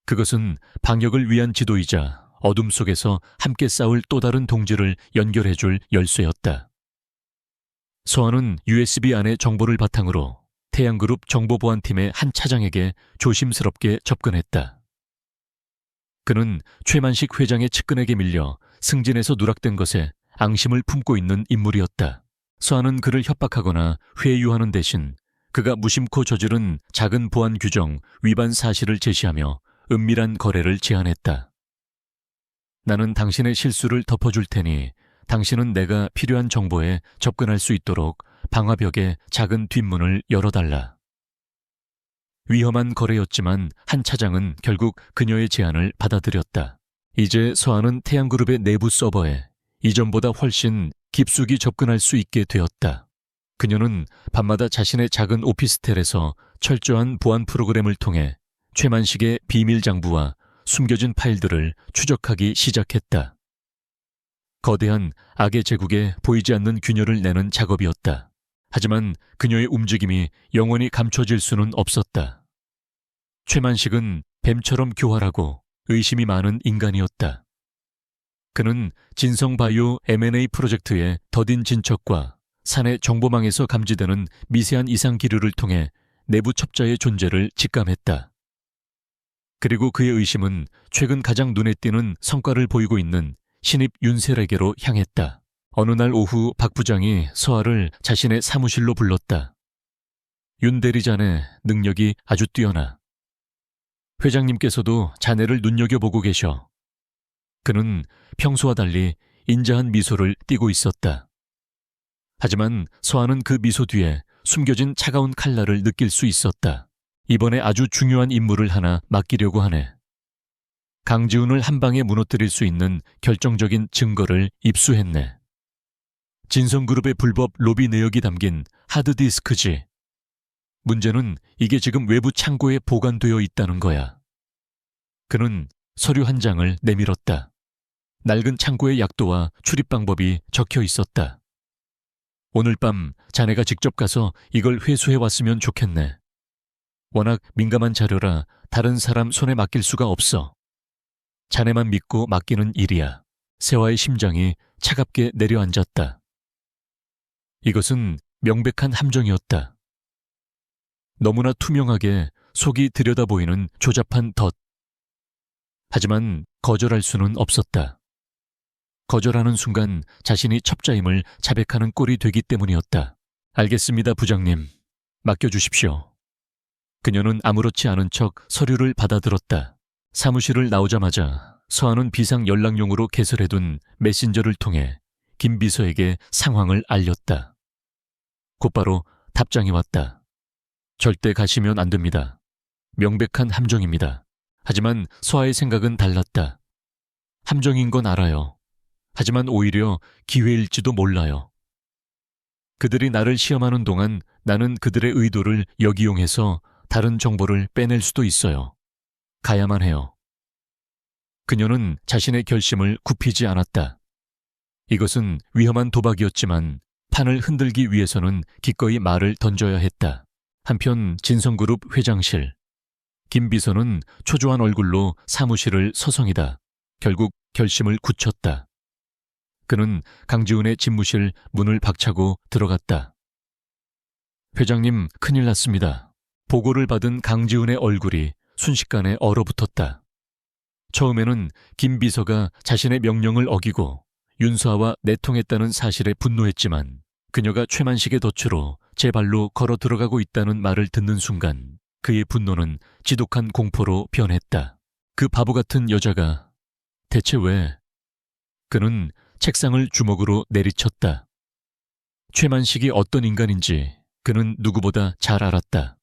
그것은 방역을 위한 지도이자 어둠 속에서 함께 싸울 또 다른 동지를 연결해줄 열쇠였다. 서아는 USB 안의 정보를 바탕으로 태양그룹 정보보안팀의 한 차장에게 조심스럽게 접근했다. 그는 최만식 회장의 측근에게 밀려 승진에서 누락된 것에 앙심을 품고 있는 인물이었다. 서아는 그를 협박하거나 회유하는 대신 그가 무심코 저지른 작은 보안 규정 위반 사실을 제시하며 은밀한 거래를 제안했다. 나는 당신의 실수를 덮어줄 테니 당신은 내가 필요한 정보에 접근할 수 있도록 방화벽에 작은 뒷문을 열어달라. 위험한 거래였지만 한 차장은 결국 그녀의 제안을 받아들였다. 이제 서아는 태양그룹의 내부 서버에 이전보다 훨씬 깊숙이 접근할 수 있게 되었다. 그녀는 밤마다 자신의 작은 오피스텔에서 철저한 보안 프로그램을 통해 최만식의 비밀 장부와 숨겨진 파일들을 추적하기 시작했다. 거대한 악의 제국에 보이지 않는 균열을 내는 작업이었다. 하지만 그녀의 움직임이 영원히 감춰질 수는 없었다. 최만식은 뱀처럼 교활하고 의심이 많은 인간이었다. 그는 진성바이오 M&A 프로젝트의 더딘 진척과 사내 정보망에서 감지되는 미세한 이상 기류를 통해 내부 첩자의 존재를 직감했다. 그리고 그의 의심은 최근 가장 눈에 띄는 성과를 보이고 있는 신입 윤셀에게로 향했다. 어느 날 오후 박 부장이 서아를 자신의 사무실로 불렀다. 윤 대리 자네 능력이 아주 뛰어나. 회장님께서도 자네를 눈여겨보고 계셔. 그는 평소와 달리 인자한 미소를 띠고 있었다. 하지만 서아는 그 미소 뒤에 숨겨진 차가운 칼날을 느낄 수 있었다. 이번에 아주 중요한 임무를 하나 맡기려고 하네. 강지훈을 한 방에 무너뜨릴 수 있는 결정적인 증거를 입수했네. 진성그룹의 불법 로비 내역이 담긴 하드디스크지. 문제는 이게 지금 외부 창고에 보관되어 있다는 거야. 그는 서류 한 장을 내밀었다. 낡은 창고의 약도와 출입 방법이 적혀 있었다. 오늘 밤 자네가 직접 가서 이걸 회수해 왔으면 좋겠네. 워낙 민감한 자료라 다른 사람 손에 맡길 수가 없어. 자네만 믿고 맡기는 일이야. 세화의 심장이 차갑게 내려앉았다. 이것은 명백한 함정이었다. 너무나 투명하게 속이 들여다보이는 조잡한 덫. 하지만 거절할 수는 없었다. 거절하는 순간 자신이 첩자임을 자백하는 꼴이 되기 때문이었다. 알겠습니다, 부장님. 맡겨주십시오. 그녀는 아무렇지 않은 척 서류를 받아들었다. 사무실을 나오자마자 서아는 비상 연락용으로 개설해둔 메신저를 통해 김 비서에게 상황을 알렸다. 곧바로 답장이 왔다. 절대 가시면 안 됩니다. 명백한 함정입니다. 하지만 서아의 생각은 달랐다. 함정인 건 알아요. 하지만 오히려 기회일지도 몰라요. 그들이 나를 시험하는 동안 나는 그들의 의도를 역이용해서 다른 정보를 빼낼 수도 있어요. 가야만 해요. 그녀는 자신의 결심을 굽히지 않았다. 이것은 위험한 도박이었지만 판을 흔들기 위해서는 기꺼이 말을 던져야 했다. 한편 진성그룹 회장실. 김 비서는 초조한 얼굴로 사무실을 서성이다. 결국 결심을 굳혔다. 그는 강지훈의 집무실 문을 박차고 들어갔다. 회장님, 큰일 났습니다. 보고를 받은 강지훈의 얼굴이 순식간에 얼어붙었다. 처음에는 김 비서가 자신의 명령을 어기고 윤서아와 내통했다는 사실에 분노했지만 그녀가 최만식의 덫으로 제 발로 걸어 들어가고 있다는 말을 듣는 순간 그의 분노는 지독한 공포로 변했다. 그 바보 같은 여자가 대체 왜? 그는 책상을 주먹으로 내리쳤다. 최만식이 어떤 인간인지 그는 누구보다 잘 알았다.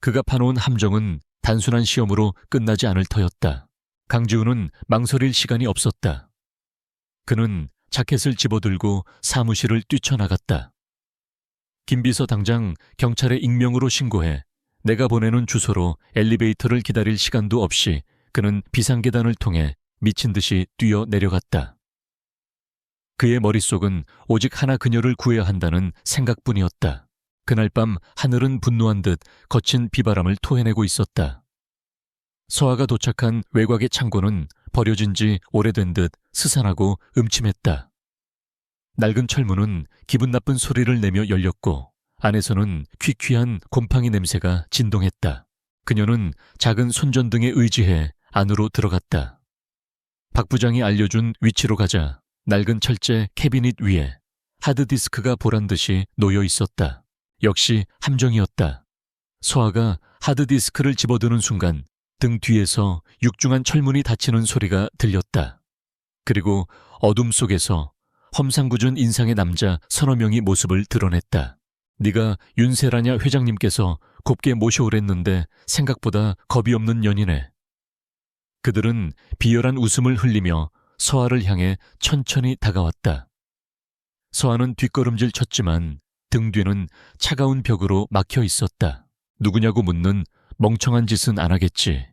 그가 파놓은 함정은 단순한 시험으로 끝나지 않을 터였다. 강지훈은 망설일 시간이 없었다. 그는 자켓을 집어들고 사무실을 뛰쳐나갔다. 김 비서 당장 경찰에 익명으로 신고해 내가 보내는 주소로 엘리베이터를 기다릴 시간도 없이 그는 비상계단을 통해 미친 듯이 뛰어 내려갔다. 그의 머릿속은 오직 하나 그녀를 구해야 한다는 생각뿐이었다. 그날 밤 하늘은 분노한 듯 거친 비바람을 토해내고 있었다. 서아가 도착한 외곽의 창고는 버려진 지 오래된 듯 스산하고 음침했다. 낡은 철문은 기분 나쁜 소리를 내며 열렸고 안에서는 퀴퀴한 곰팡이 냄새가 진동했다. 그녀는 작은 손전등에 의지해 안으로 들어갔다. 박 부장이 알려준 위치로 가자 낡은 철제 캐비닛 위에 하드디스크가 보란듯이 놓여 있었다. 역시 함정이었다. 서아가 하드디스크를 집어드는 순간 등 뒤에서 육중한 철문이 닫히는 소리가 들렸다. 그리고 어둠 속에서 험상궂은 인상의 남자 서너 명이 모습을 드러냈다. 네가 윤세라냐 회장님께서 곱게 모셔오랬는데 생각보다 겁이 없는 년이네. 그들은 비열한 웃음을 흘리며 서아를 향해 천천히 다가왔다. 서아는 뒷걸음질 쳤지만 등 뒤는 차가운 벽으로 막혀 있었다. 누구냐고 묻는 멍청한 짓은 안 하겠지.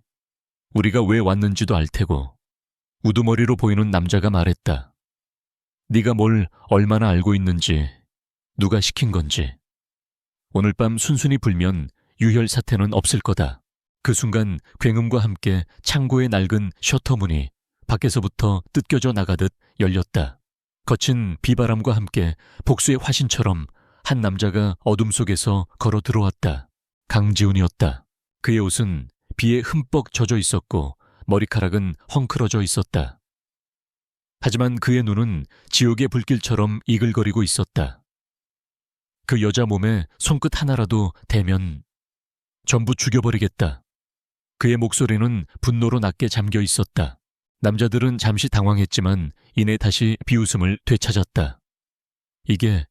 우리가 왜 왔는지도 알 테고. 우두머리로 보이는 남자가 말했다. 네가 뭘 얼마나 알고 있는지, 누가 시킨 건지. 오늘 밤 순순히 불면 유혈 사태는 없을 거다. 그 순간 굉음과 함께 창고의 낡은 셔터문이 밖에서부터 뜯겨져 나가듯 열렸다. 거친 비바람과 함께 복수의 화신처럼 한 남자가 어둠 속에서 걸어 들어왔다. 강지훈이었다. 그의 옷은 비에 흠뻑 젖어 있었고 머리카락은 헝클어져 있었다. 하지만 그의 눈은 지옥의 불길처럼 이글거리고 있었다. 그 여자 몸에 손끝 하나라도 대면 전부 죽여버리겠다. 그의 목소리는 분노로 낮게 잠겨 있었다. 남자들은 잠시 당황했지만 이내 다시 비웃음을 되찾았다. 이게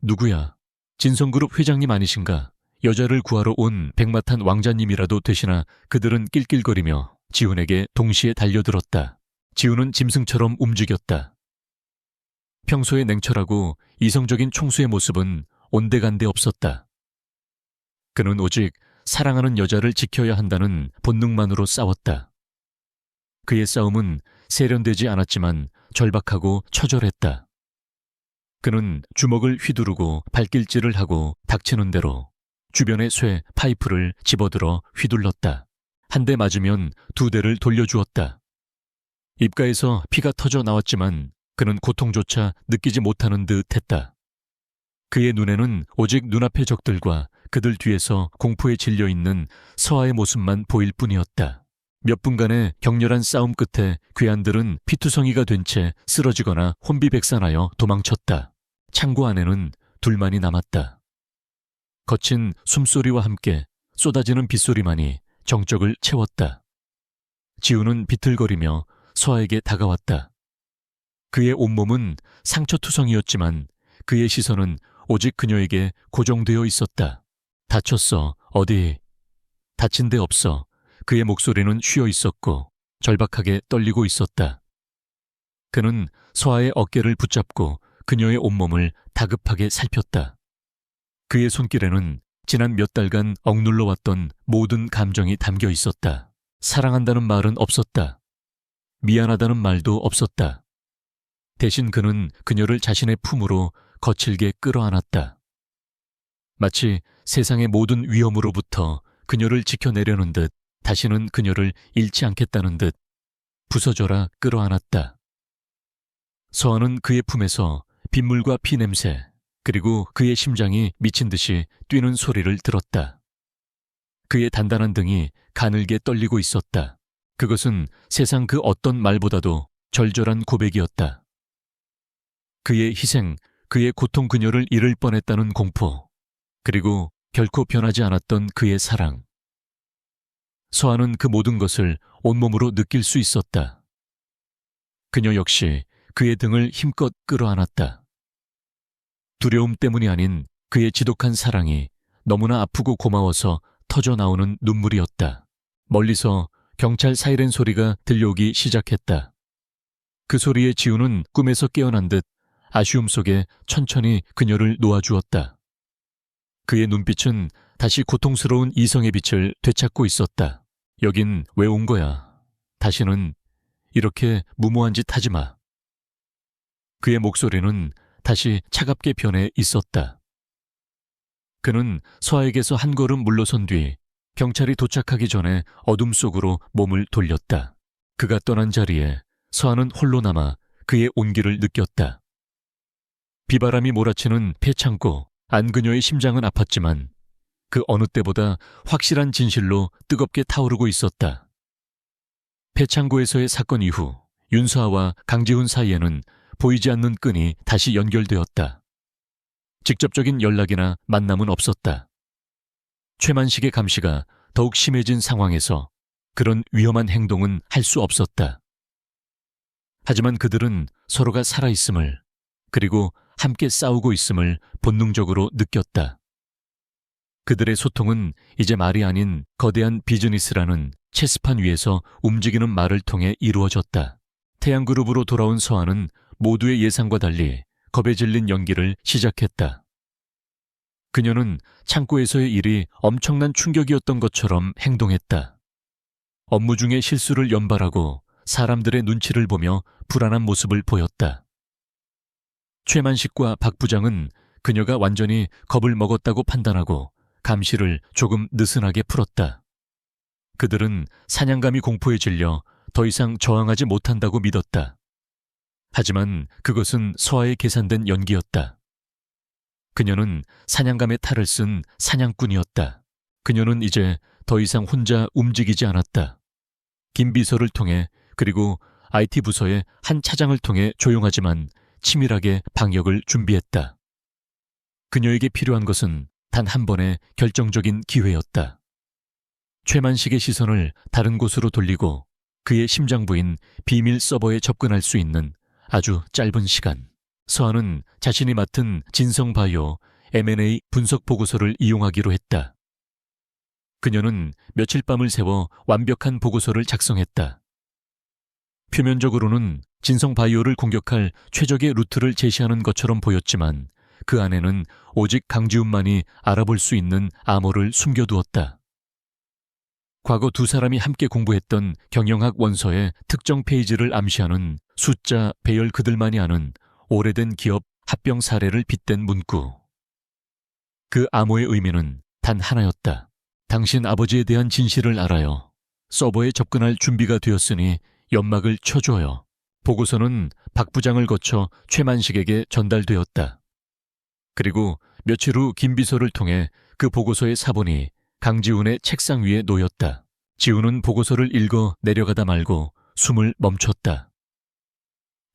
누구야? 진성그룹 회장님 아니신가? 여자를 구하러 온 백마탄 왕자님이라도 되시나? 그들은 낄낄거리며 지훈에게 동시에 달려들었다. 지훈은 짐승처럼 움직였다. 평소에 냉철하고 이성적인 총수의 모습은 온데간데 없었다. 그는 오직 사랑하는 여자를 지켜야 한다는 본능만으로 싸웠다. 그의 싸움은 세련되지 않았지만 절박하고 처절했다. 그는 주먹을 휘두르고 발길질을 하고 닥치는 대로 주변의 쇠, 파이프를 집어들어 휘둘렀다. 한 대 맞으면 두 대를 돌려주었다. 입가에서 피가 터져 나왔지만 그는 고통조차 느끼지 못하는 듯 했다. 그의 눈에는 오직 눈앞의 적들과 그들 뒤에서 공포에 질려있는 서아의 모습만 보일 뿐이었다. 몇 분간의 격렬한 싸움 끝에 괴한들은 피투성이가 된 채 쓰러지거나 혼비백산하여 도망쳤다. 창고 안에는 둘만이 남았다. 거친 숨소리와 함께 쏟아지는 빗소리만이 정적을 채웠다. 지훈은 비틀거리며 서아에게 다가왔다. 그의 온몸은 상처투성이었지만 그의 시선은 오직 그녀에게 고정되어 있었다. 다쳤어. 어디? 다친 데 없어. 그의 목소리는 쉬어 있었고 절박하게 떨리고 있었다. 그는 서아의 어깨를 붙잡고 그녀의 온몸을 다급하게 살폈다. 그의 손길에는 지난 몇 달간 억눌러 왔던 모든 감정이 담겨 있었다. 사랑한다는 말은 없었다. 미안하다는 말도 없었다. 대신 그는 그녀를 자신의 품으로 거칠게 끌어안았다. 마치 세상의 모든 위험으로부터 그녀를 지켜내려는 듯 다시는 그녀를 잃지 않겠다는 듯 부서져라 끌어안았다. 서아는 그의 품에서 빗물과 피 냄새 그리고 그의 심장이 미친 듯이 뛰는 소리를 들었다. 그의 단단한 등이 가늘게 떨리고 있었다. 그것은 세상 그 어떤 말보다도 절절한 고백이었다. 그의 희생, 그의 고통 그녀를 잃을 뻔했다는 공포, 그리고 결코 변하지 않았던 그의 사랑. 서아는 그 모든 것을 온몸으로 느낄 수 있었다. 그녀 역시 그의 등을 힘껏 끌어안았다. 두려움 때문이 아닌 그의 지독한 사랑이 너무나 아프고 고마워서 터져나오는 눈물이었다. 멀리서 경찰 사이렌 소리가 들려오기 시작했다. 그 소리에 지훈은 꿈에서 깨어난 듯 아쉬움 속에 천천히 그녀를 놓아주었다. 그의 눈빛은 다시 고통스러운 이성의 빛을 되찾고 있었다. 여긴 왜 온 거야? 다시는 이렇게 무모한 짓 하지 마. 그의 목소리는 다시 차갑게 변해 있었다. 그는 서아에게서 한 걸음 물러선 뒤 경찰이 도착하기 전에 어둠 속으로 몸을 돌렸다. 그가 떠난 자리에 서아는 홀로 남아 그의 온기를 느꼈다. 비바람이 몰아치는 폐창고, 안 그녀의 심장은 아팠지만 그 어느 때보다 확실한 진실로 뜨겁게 타오르고 있었다. 폐창고에서의 사건 이후 윤서아와 강지훈 사이에는 보이지 않는 끈이 다시 연결되었다. 직접적인 연락이나 만남은 없었다. 최만식의 감시가 더욱 심해진 상황에서 그런 위험한 행동은 할 수 없었다. 하지만 그들은 서로가 살아있음을, 그리고 함께 싸우고 있음을 본능적으로 느꼈다. 그들의 소통은 이제 말이 아닌 거대한 비즈니스라는 체스판 위에서 움직이는 말을 통해 이루어졌다. 태양그룹으로 돌아온 서아는 모두의 예상과 달리 겁에 질린 연기를 시작했다. 그녀는 창고에서의 일이 엄청난 충격이었던 것처럼 행동했다. 업무 중에 실수를 연발하고 사람들의 눈치를 보며 불안한 모습을 보였다. 최만식과 박 부장은 그녀가 완전히 겁을 먹었다고 판단하고 감시를 조금 느슨하게 풀었다. 그들은 사냥감이 공포에 질려 더 이상 저항하지 못한다고 믿었다. 하지만 그것은 서아의 계산된 연기였다. 그녀는 사냥감의 탈을 쓴 사냥꾼이었다. 그녀는 이제 더 이상 혼자 움직이지 않았다. 김 비서를 통해, 그리고 IT 부서의 한 차장을 통해 조용하지만 치밀하게 방역을 준비했다. 그녀에게 필요한 것은 단 한 번의 결정적인 기회였다. 최만식의 시선을 다른 곳으로 돌리고 그의 심장부인 비밀 서버에 접근할 수 있는 아주 짧은 시간. 서아는 자신이 맡은 진성바이오 M&A 분석 보고서를 이용하기로 했다. 그녀는 며칠 밤을 새워 완벽한 보고서를 작성했다. 표면적으로는 진성바이오를 공격할 최적의 루트를 제시하는 것처럼 보였지만 그 안에는 오직 강지훈만이 알아볼 수 있는 암호를 숨겨두었다. 과거 두 사람이 함께 공부했던 경영학 원서의 특정 페이지를 암시하는 숫자 배열, 그들만이 아는 오래된 기업 합병 사례를 빗댄 문구. 그 암호의 의미는 단 하나였다. 당신 아버지에 대한 진실을 알아요. 서버에 접근할 준비가 되었으니 연막을 쳐줘요. 보고서는 박 부장을 거쳐 최만식에게 전달되었다. 그리고 며칠 후 김 비서를 통해 그 보고서의 사본이 강지훈의 책상 위에 놓였다. 지훈은 보고서를 읽어 내려가다 말고 숨을 멈췄다.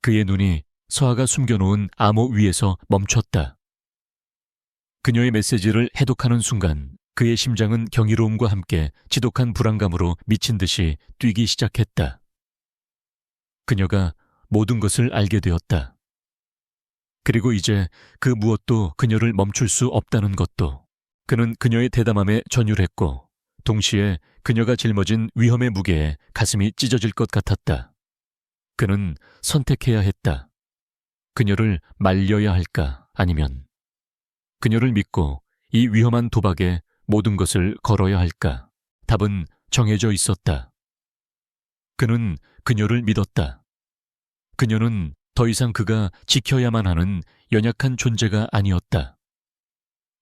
그의 눈이 서아가 숨겨놓은 암호 위에서 멈췄다. 그녀의 메시지를 해독하는 순간 그의 심장은 경이로움과 함께 지독한 불안감으로 미친 듯이 뛰기 시작했다. 그녀가 모든 것을 알게 되었다. 그리고 이제 그 무엇도 그녀를 멈출 수 없다는 것도. 그는 그녀의 대담함에 전율했고 동시에 그녀가 짊어진 위험의 무게에 가슴이 찢어질 것 같았다. 그는 선택해야 했다. 그녀를 말려야 할까, 아니면 그녀를 믿고 이 위험한 도박에 모든 것을 걸어야 할까. 답은 정해져 있었다. 그는 그녀를 믿었다. 그녀는 더 이상 그가 지켜야만 하는 연약한 존재가 아니었다.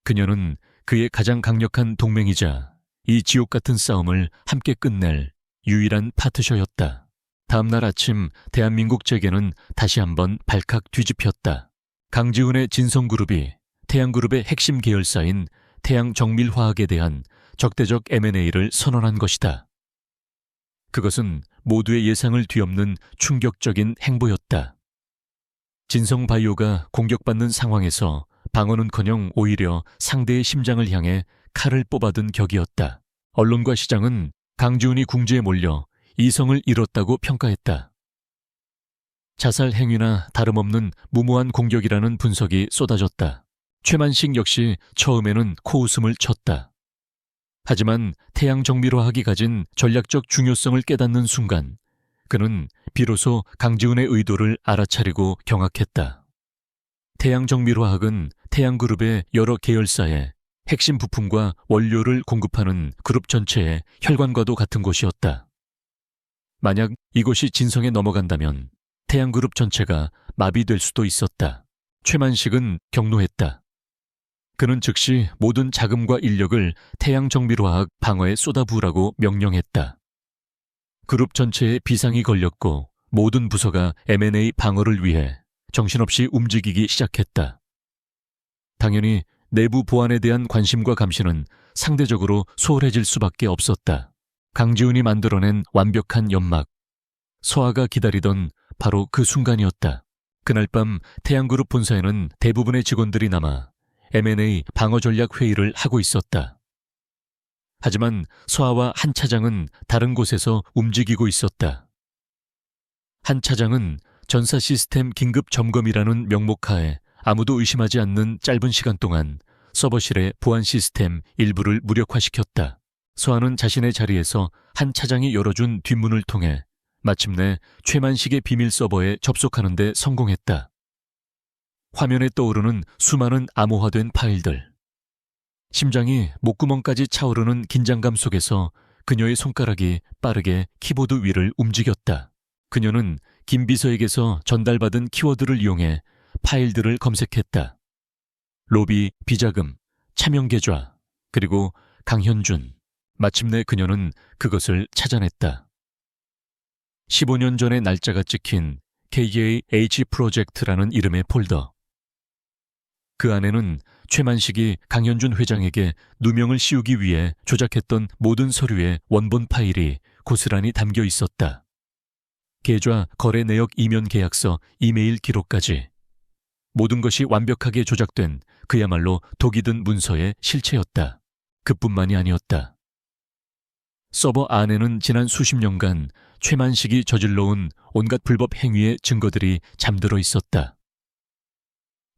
그녀는 그의 가장 강력한 동맹이자 이 지옥 같은 싸움을 함께 끝낼 유일한 파트너였다. 다음 날 아침 대한민국 재계는 다시 한번 발칵 뒤집혔다. 강지훈의 진성그룹이 태양그룹의 핵심 계열사인 태양정밀화학에 대한 적대적 M&A를 선언한 것이다. 그것은 모두의 예상을 뒤엎는 충격적인 행보였다. 진성바이오가 공격받는 상황에서 방어는커녕 오히려 상대의 심장을 향해 칼을 뽑아든 격이었다. 언론과 시장은 강지훈이 궁지에 몰려 이성을 잃었다고 평가했다. 자살 행위나 다름없는 무모한 공격이라는 분석이 쏟아졌다. 최만식 역시 처음에는 코웃음을 쳤다. 하지만 태양정밀화학이 가진 전략적 중요성을 깨닫는 순간 그는 비로소 강지훈의 의도를 알아차리고 경악했다. 태양정밀화학은 태양그룹의 여러 계열사에 핵심 부품과 원료를 공급하는 그룹 전체의 혈관과도 같은 곳이었다. 만약 이곳이 진성에 넘어간다면 태양그룹 전체가 마비될 수도 있었다. 최만식은 경로했다. 그는 즉시 모든 자금과 인력을 태양정밀화학 방어에 쏟아부으라고 명령했다. 그룹 전체에 비상이 걸렸고 모든 부서가 M&A 방어를 위해 정신없이 움직이기 시작했다. 당연히 내부 보안에 대한 관심과 감시는 상대적으로 소홀해질 수밖에 없었다. 강지훈이 만들어낸 완벽한 연막. 서아가 기다리던 바로 그 순간이었다. 그날 밤 태양그룹 본사에는 대부분의 직원들이 남아 M&A 방어 전략 회의를 하고 있었다. 하지만 서아와 한 차장은 다른 곳에서 움직이고 있었다. 한 차장은 전사 시스템 긴급 점검이라는 명목하에 아무도 의심하지 않는 짧은 시간 동안 서버실의 보안 시스템 일부를 무력화시켰다. 서아는 자신의 자리에서 한 차장이 열어준 뒷문을 통해 마침내 최만식의 비밀 서버에 접속하는 데 성공했다. 화면에 떠오르는 수많은 암호화된 파일들. 심장이 목구멍까지 차오르는 긴장감 속에서 그녀의 손가락이 빠르게 키보드 위를 움직였다. 그녀는 김 비서에게서 전달받은 키워드를 이용해 파일들을 검색했다. 로비, 비자금, 차명계좌, 그리고 강현준. 마침내 그녀는 그것을 찾아냈다. 15년 전의 날짜가 찍힌 KAH 프로젝트라는 이름의 폴더. 그 안에는 최만식이 강현준 회장에게 누명을 씌우기 위해 조작했던 모든 서류의 원본 파일이 고스란히 담겨 있었다. 계좌, 거래 내역 이면 계약서, 이메일 기록까지. 모든 것이 완벽하게 조작된 그야말로 독이 든 문서의 실체였다. 그뿐만이 아니었다. 서버 안에는 지난 수십 년간 최만식이 저질러온 온갖 불법 행위의 증거들이 잠들어 있었다.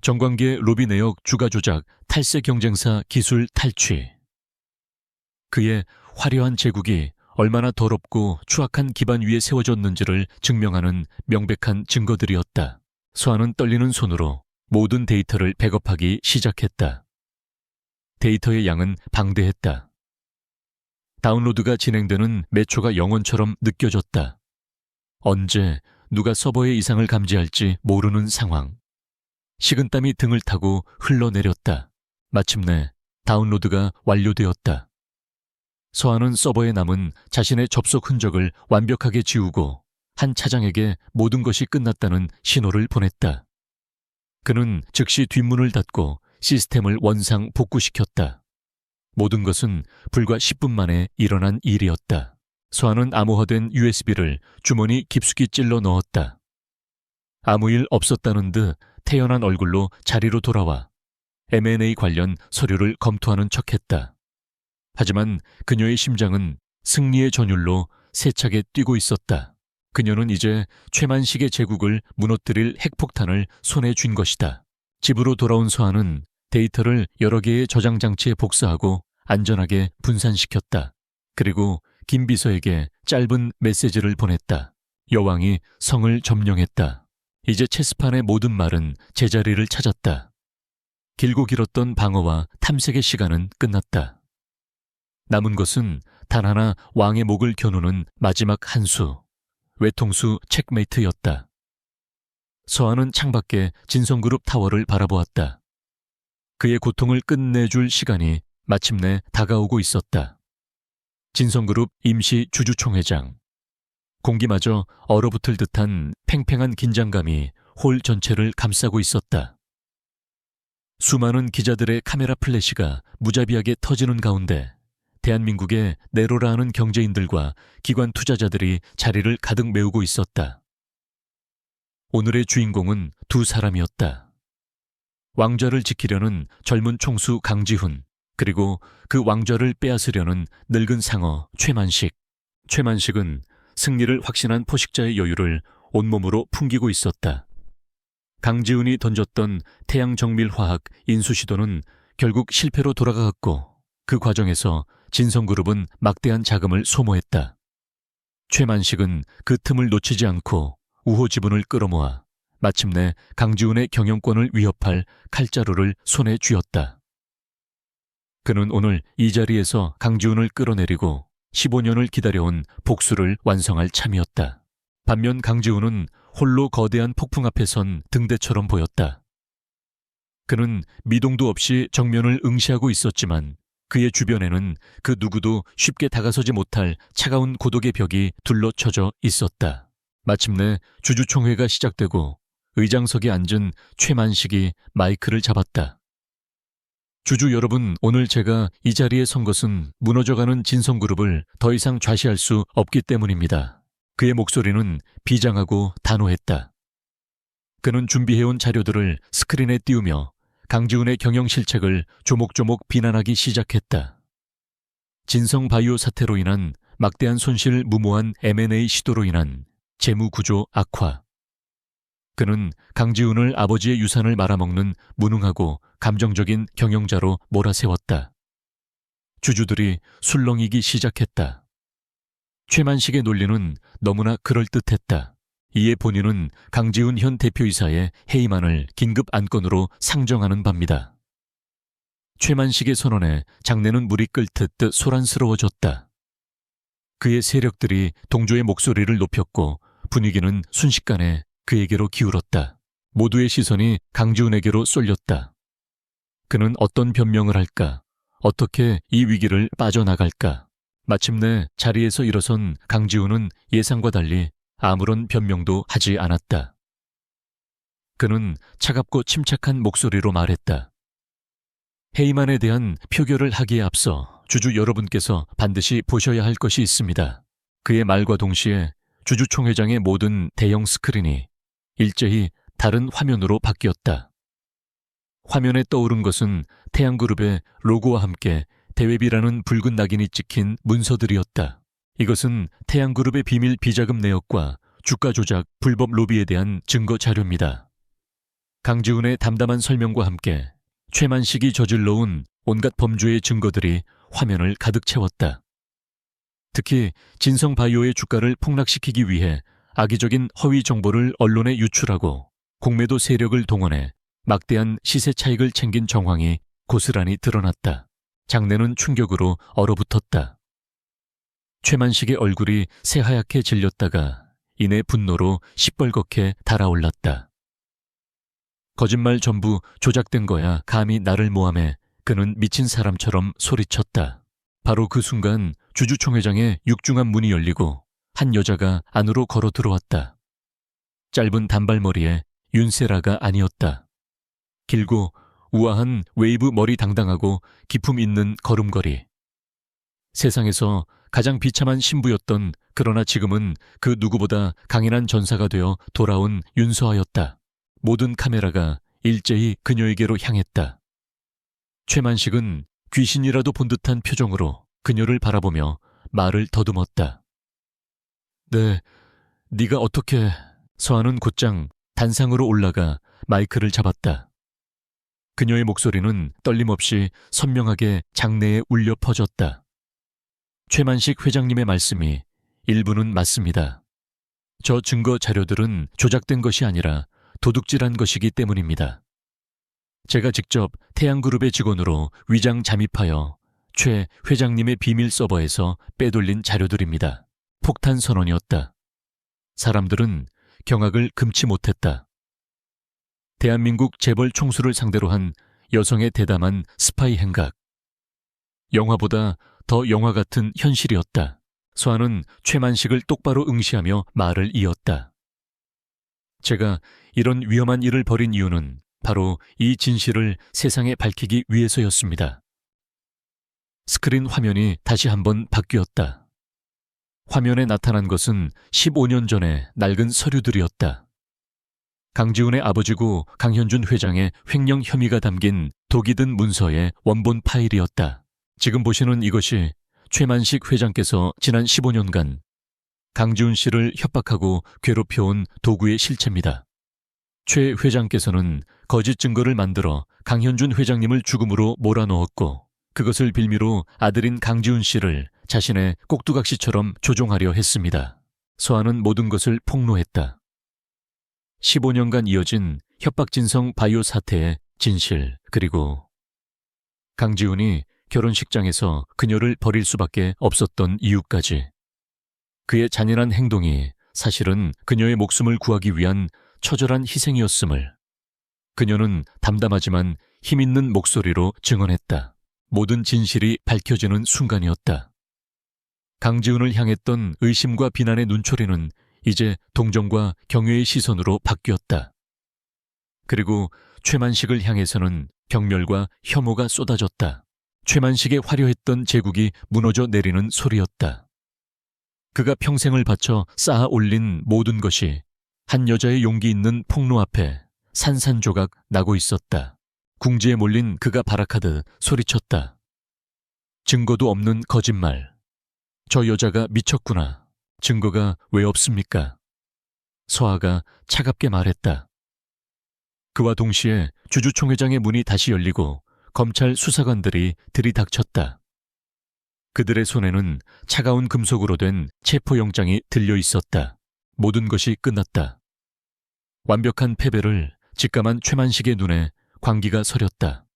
정관계 로비 내역 주가 조작, 탈세 경쟁사 기술 탈취. 그의 화려한 제국이 얼마나 더럽고 추악한 기반 위에 세워졌는지를 증명하는 명백한 증거들이었다. 서한은 떨리는 손으로 모든 데이터를 백업하기 시작했다. 데이터의 양은 방대했다. 다운로드가 진행되는 매 초가 영원처럼 느껴졌다. 언제 누가 서버의 이상을 감지할지 모르는 상황. 식은땀이 등을 타고 흘러내렸다. 마침내 다운로드가 완료되었다. 서한은 서버에 남은 자신의 접속 흔적을 완벽하게 지우고 한 차장에게 모든 것이 끝났다는 신호를 보냈다. 그는 즉시 뒷문을 닫고 시스템을 원상 복구시켰다. 모든 것은 불과 10분 만에 일어난 일이었다. 서한은 암호화된 USB를 주머니 깊숙이 찔러 넣었다. 아무 일 없었다는 듯 태연한 얼굴로 자리로 돌아와 M&A 관련 서류를 검토하는 척했다. 하지만 그녀의 심장은 승리의 전율로 세차게 뛰고 있었다. 그녀는 이제 최만식의 제국을 무너뜨릴 핵폭탄을 손에 쥔 것이다. 집으로 돌아온 서한은 데이터를 여러 개의 저장 장치에 복사하고 안전하게 분산시켰다. 그리고 김 비서에게 짧은 메시지를 보냈다. 여왕이 성을 점령했다. 이제 체스판의 모든 말은 제자리를 찾았다. 길고 길었던 방어와 탐색의 시간은 끝났다. 남은 것은 단 하나 왕의 목을 겨누는 마지막 한 수, 외통수 체크메이트였다. 서한은 창밖에 진성그룹 타워를 바라보았다. 그의 고통을 끝내줄 시간이 마침내 다가오고 있었다. 진성그룹 임시 주주총회장. 공기마저 얼어붙을 듯한 팽팽한 긴장감이 홀 전체를 감싸고 있었다. 수많은 기자들의 카메라 플래시가 무자비하게 터지는 가운데 대한민국의 내로라 하는 경제인들과 기관 투자자들이 자리를 가득 메우고 있었다. 오늘의 주인공은 두 사람이었다. 왕좌를 지키려는 젊은 총수 강지훈, 그리고 그 왕좌를 빼앗으려는 늙은 상어 최만식. 최만식은 승리를 확신한 포식자의 여유를 온몸으로 풍기고 있었다. 강지훈이 던졌던 태양정밀화학 인수시도는 결국 실패로 돌아갔고 그 과정에서 진성그룹은 막대한 자금을 소모했다. 최만식은 그 틈을 놓치지 않고 우호 지분을 끌어모아 마침내 강지훈의 경영권을 위협할 칼자루를 손에 쥐었다. 그는 오늘 이 자리에서 강지훈을 끌어내리고 15년을 기다려온 복수를 완성할 참이었다. 반면 강지훈은 홀로 거대한 폭풍 앞에 선 등대처럼 보였다. 그는 미동도 없이 정면을 응시하고 있었지만 그의 주변에는 그 누구도 쉽게 다가서지 못할 차가운 고독의 벽이 둘러쳐져 있었다. 마침내 주주총회가 시작되고 의장석에 앉은 최만식이 마이크를 잡았다. 주주 여러분, 오늘 제가 이 자리에 선 것은 무너져가는 진성그룹을 더 이상 좌시할 수 없기 때문입니다. 그의 목소리는 비장하고 단호했다. 그는 준비해온 자료들을 스크린에 띄우며 강지훈의 경영 실책을 조목조목 비난하기 시작했다. 진성바이오 사태로 인한 막대한 손실 무모한 M&A 시도로 인한 재무구조 악화. 그는 강지훈을 아버지의 유산을 말아먹는 무능하고 감정적인 경영자로 몰아세웠다. 주주들이 술렁이기 시작했다. 최만식의 논리는 너무나 그럴듯했다. 이에 본인은 강지훈 현 대표이사의 해임안을 긴급 안건으로 상정하는 바입니다. 최만식의 선언에 장내는 물이 끓듯 소란스러워졌다. 그의 세력들이 동조의 목소리를 높였고 분위기는 순식간에 그에게로 기울었다. 모두의 시선이 강지훈에게로 쏠렸다. 그는 어떤 변명을 할까? 어떻게 이 위기를 빠져나갈까? 마침내 자리에서 일어선 강지훈은 예상과 달리 아무런 변명도 하지 않았다. 그는 차갑고 침착한 목소리로 말했다. 헤이만에 대한 표결을 하기에 앞서 주주 여러분께서 반드시 보셔야 할 것이 있습니다. 그의 말과 동시에 주주 총회장의 모든 대형 스크린이 일제히 다른 화면으로 바뀌었다. 화면에 떠오른 것은 태양그룹의 로고와 함께 대외비라는 붉은 낙인이 찍힌 문서들이었다. 이것은 태양그룹의 비밀 비자금 내역과 주가 조작, 불법 로비에 대한 증거 자료입니다. 강지훈의 담담한 설명과 함께 최만식이 저질러온 온갖 범죄의 증거들이 화면을 가득 채웠다. 특히 진성바이오의 주가를 폭락시키기 위해 악의적인 허위 정보를 언론에 유출하고 공매도 세력을 동원해 막대한 시세 차익을 챙긴 정황이 고스란히 드러났다. 장내는 충격으로 얼어붙었다. 최만식의 얼굴이 새하얗게 질렸다가 이내 분노로 시뻘겋게 달아올랐다. 거짓말 전부 조작된 거야 감히 나를 모함해. 그는 미친 사람처럼 소리쳤다. 바로 그 순간 주주총회장의 육중한 문이 열리고 한 여자가 안으로 걸어 들어왔다. 짧은 단발머리에 윤세라가 아니었다. 길고 우아한 웨이브 머리 당당하고 기품 있는 걸음걸이. 세상에서 가장 비참한 신부였던, 그러나 지금은 그 누구보다 강인한 전사가 되어 돌아온 윤서아였다. 모든 카메라가 일제히 그녀에게로 향했다. 최만식은 귀신이라도 본 듯한 표정으로 그녀를 바라보며 말을 더듬었다. 네, 네가 어떻게... 서아는 곧장 단상으로 올라가 마이크를 잡았다. 그녀의 목소리는 떨림없이 선명하게 장내에 울려 퍼졌다. 최만식 회장님의 말씀이 일부는 맞습니다. 저 증거 자료들은 조작된 것이 아니라 도둑질한 것이기 때문입니다. 제가 직접 태양그룹의 직원으로 위장 잠입하여 최 회장님의 비밀 서버에서 빼돌린 자료들입니다. 폭탄 선언이었다. 사람들은 경악을 금치 못했다. 대한민국 재벌 총수를 상대로 한 여성의 대담한 스파이 행각. 영화보다 더 영화 같은 현실이었다. 서아는 최만식을 똑바로 응시하며 말을 이었다. 제가 이런 위험한 일을 벌인 이유는 바로 이 진실을 세상에 밝히기 위해서였습니다. 스크린 화면이 다시 한번 바뀌었다. 화면에 나타난 것은 15년 전의 낡은 서류들이었다. 강지훈의 아버지고 강현준 회장의 횡령 혐의가 담긴 독이 든 문서의 원본 파일이었다. 지금 보시는 이것이 최만식 회장께서 지난 15년간 강지훈 씨를 협박하고 괴롭혀온 도구의 실체입니다. 최 회장께서는 거짓 증거를 만들어 강현준 회장님을 죽음으로 몰아넣었고 그것을 빌미로 아들인 강지훈 씨를 자신의 꼭두각시처럼 조종하려 했습니다. 서아는 모든 것을 폭로했다. 15년간 이어진 협박진성 바이오 사태의 진실, 그리고 강지훈이 결혼식장에서 그녀를 버릴 수밖에 없었던 이유까지. 그의 잔인한 행동이 사실은 그녀의 목숨을 구하기 위한 처절한 희생이었음을 그녀는 담담하지만 힘있는 목소리로 증언했다. 모든 진실이 밝혀지는 순간이었다. 강지훈을 향했던 의심과 비난의 눈초리는 이제 동정과 경외의 시선으로 바뀌었다. 그리고 최만식을 향해서는 경멸과 혐오가 쏟아졌다. 최만식의 화려했던 제국이 무너져 내리는 소리였다. 그가 평생을 바쳐 쌓아 올린 모든 것이 한 여자의 용기 있는 폭로 앞에 산산조각 나고 있었다. 궁지에 몰린 그가 발악하듯 소리쳤다. 증거도 없는 거짓말. 저 여자가 미쳤구나. 증거가 왜 없습니까? 서아가 차갑게 말했다. 그와 동시에 주주총회장의 문이 다시 열리고 검찰 수사관들이 들이닥쳤다. 그들의 손에는 차가운 금속으로 된 체포영장이 들려 있었다. 모든 것이 끝났다. 완벽한 패배를 직감한 최만식의 눈에 광기가 서렸다.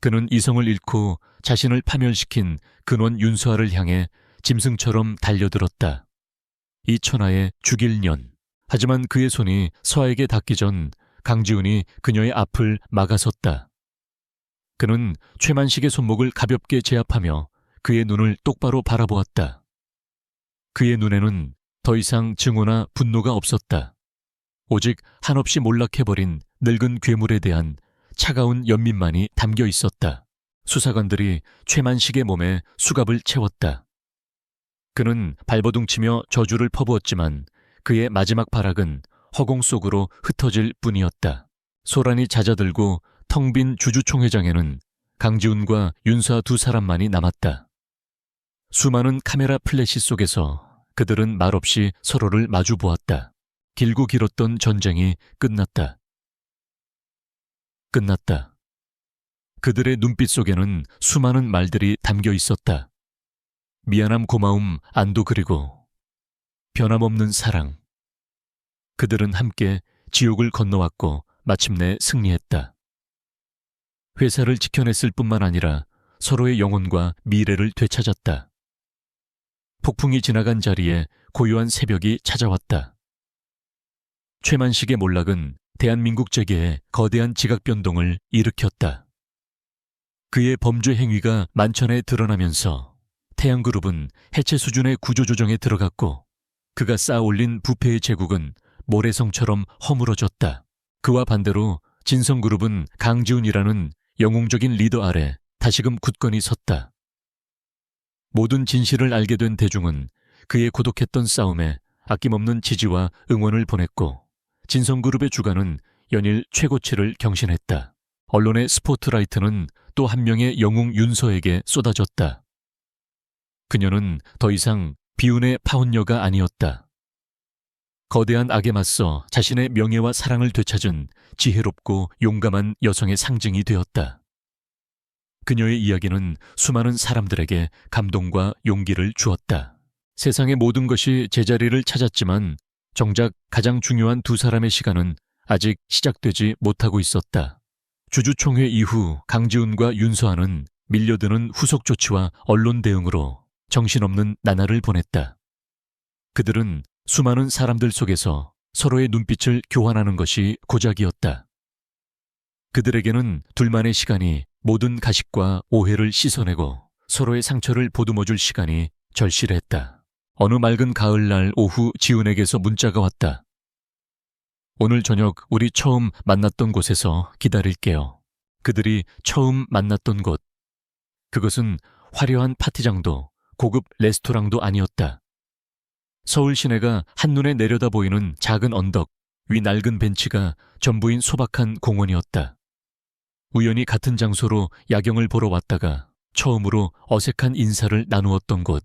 그는 이성을 잃고 자신을 파멸시킨 근원 윤서아를 향해 짐승처럼 달려들었다. 이 천하의 죽일 년. 하지만 그의 손이 서아에게 닿기 전 강지훈이 그녀의 앞을 막아섰다. 그는 최만식의 손목을 가볍게 제압하며 그의 눈을 똑바로 바라보았다. 그의 눈에는 더 이상 증오나 분노가 없었다. 오직 한없이 몰락해버린 늙은 괴물에 대한 차가운 연민만이 담겨 있었다. 수사관들이 최만식의 몸에 수갑을 채웠다. 그는 발버둥치며 저주를 퍼부었지만 그의 마지막 발악은 허공 속으로 흩어질 뿐이었다. 소란이 잦아들고 텅 빈 주주총회장에는 강지훈과 윤수아 두 사람만이 남았다. 수많은 카메라 플래시 속에서 그들은 말없이 서로를 마주 보았다. 길고 길었던 전쟁이 끝났다. 끝났다. 그들의 눈빛 속에는 수많은 말들이 담겨 있었다. 미안함, 고마움, 안도, 그리고 변함없는 사랑. 그들은 함께 지옥을 건너왔고 마침내 승리했다. 회사를 지켜냈을 뿐만 아니라 서로의 영혼과 미래를 되찾았다. 폭풍이 지나간 자리에 고요한 새벽이 찾아왔다. 최만식의 몰락은 대한민국 재계에 거대한 지각 변동을 일으켰다. 그의 범죄 행위가 만천에 드러나면서 태양그룹은 해체 수준의 구조조정에 들어갔고 그가 쌓아올린 부패의 제국은 모래성처럼 허물어졌다. 그와 반대로 진성그룹은 강지훈이라는 영웅적인 리더 아래 다시금 굳건히 섰다. 모든 진실을 알게 된 대중은 그의 고독했던 싸움에 아낌없는 지지와 응원을 보냈고 진성그룹의 주가는 연일 최고치를 경신했다. 언론의 스포트라이트는 또 한 명의 영웅 윤서에게 쏟아졌다. 그녀는 더 이상 비운의 파혼녀가 아니었다. 거대한 악에 맞서 자신의 명예와 사랑을 되찾은 지혜롭고 용감한 여성의 상징이 되었다. 그녀의 이야기는 수많은 사람들에게 감동과 용기를 주었다. 세상의 모든 것이 제자리를 찾았지만 정작 가장 중요한 두 사람의 시간은 아직 시작되지 못하고 있었다. 주주총회 이후 강지훈과 윤서아는 밀려드는 후속 조치와 언론 대응으로 정신없는 나날을 보냈다. 그들은 수많은 사람들 속에서 서로의 눈빛을 교환하는 것이 고작이었다. 그들에게는 둘만의 시간이 모든 가식과 오해를 씻어내고 서로의 상처를 보듬어줄 시간이 절실했다. 어느 맑은 가을날 오후 지훈에게서 문자가 왔다. 오늘 저녁 우리 처음 만났던 곳에서 기다릴게요. 그들이 처음 만났던 곳. 그것은 화려한 파티장도 고급 레스토랑도 아니었다. 서울 시내가 한눈에 내려다 보이는 작은 언덕 위 낡은 벤치가 전부인 소박한 공원이었다. 우연히 같은 장소로 야경을 보러 왔다가 처음으로 어색한 인사를 나누었던 곳.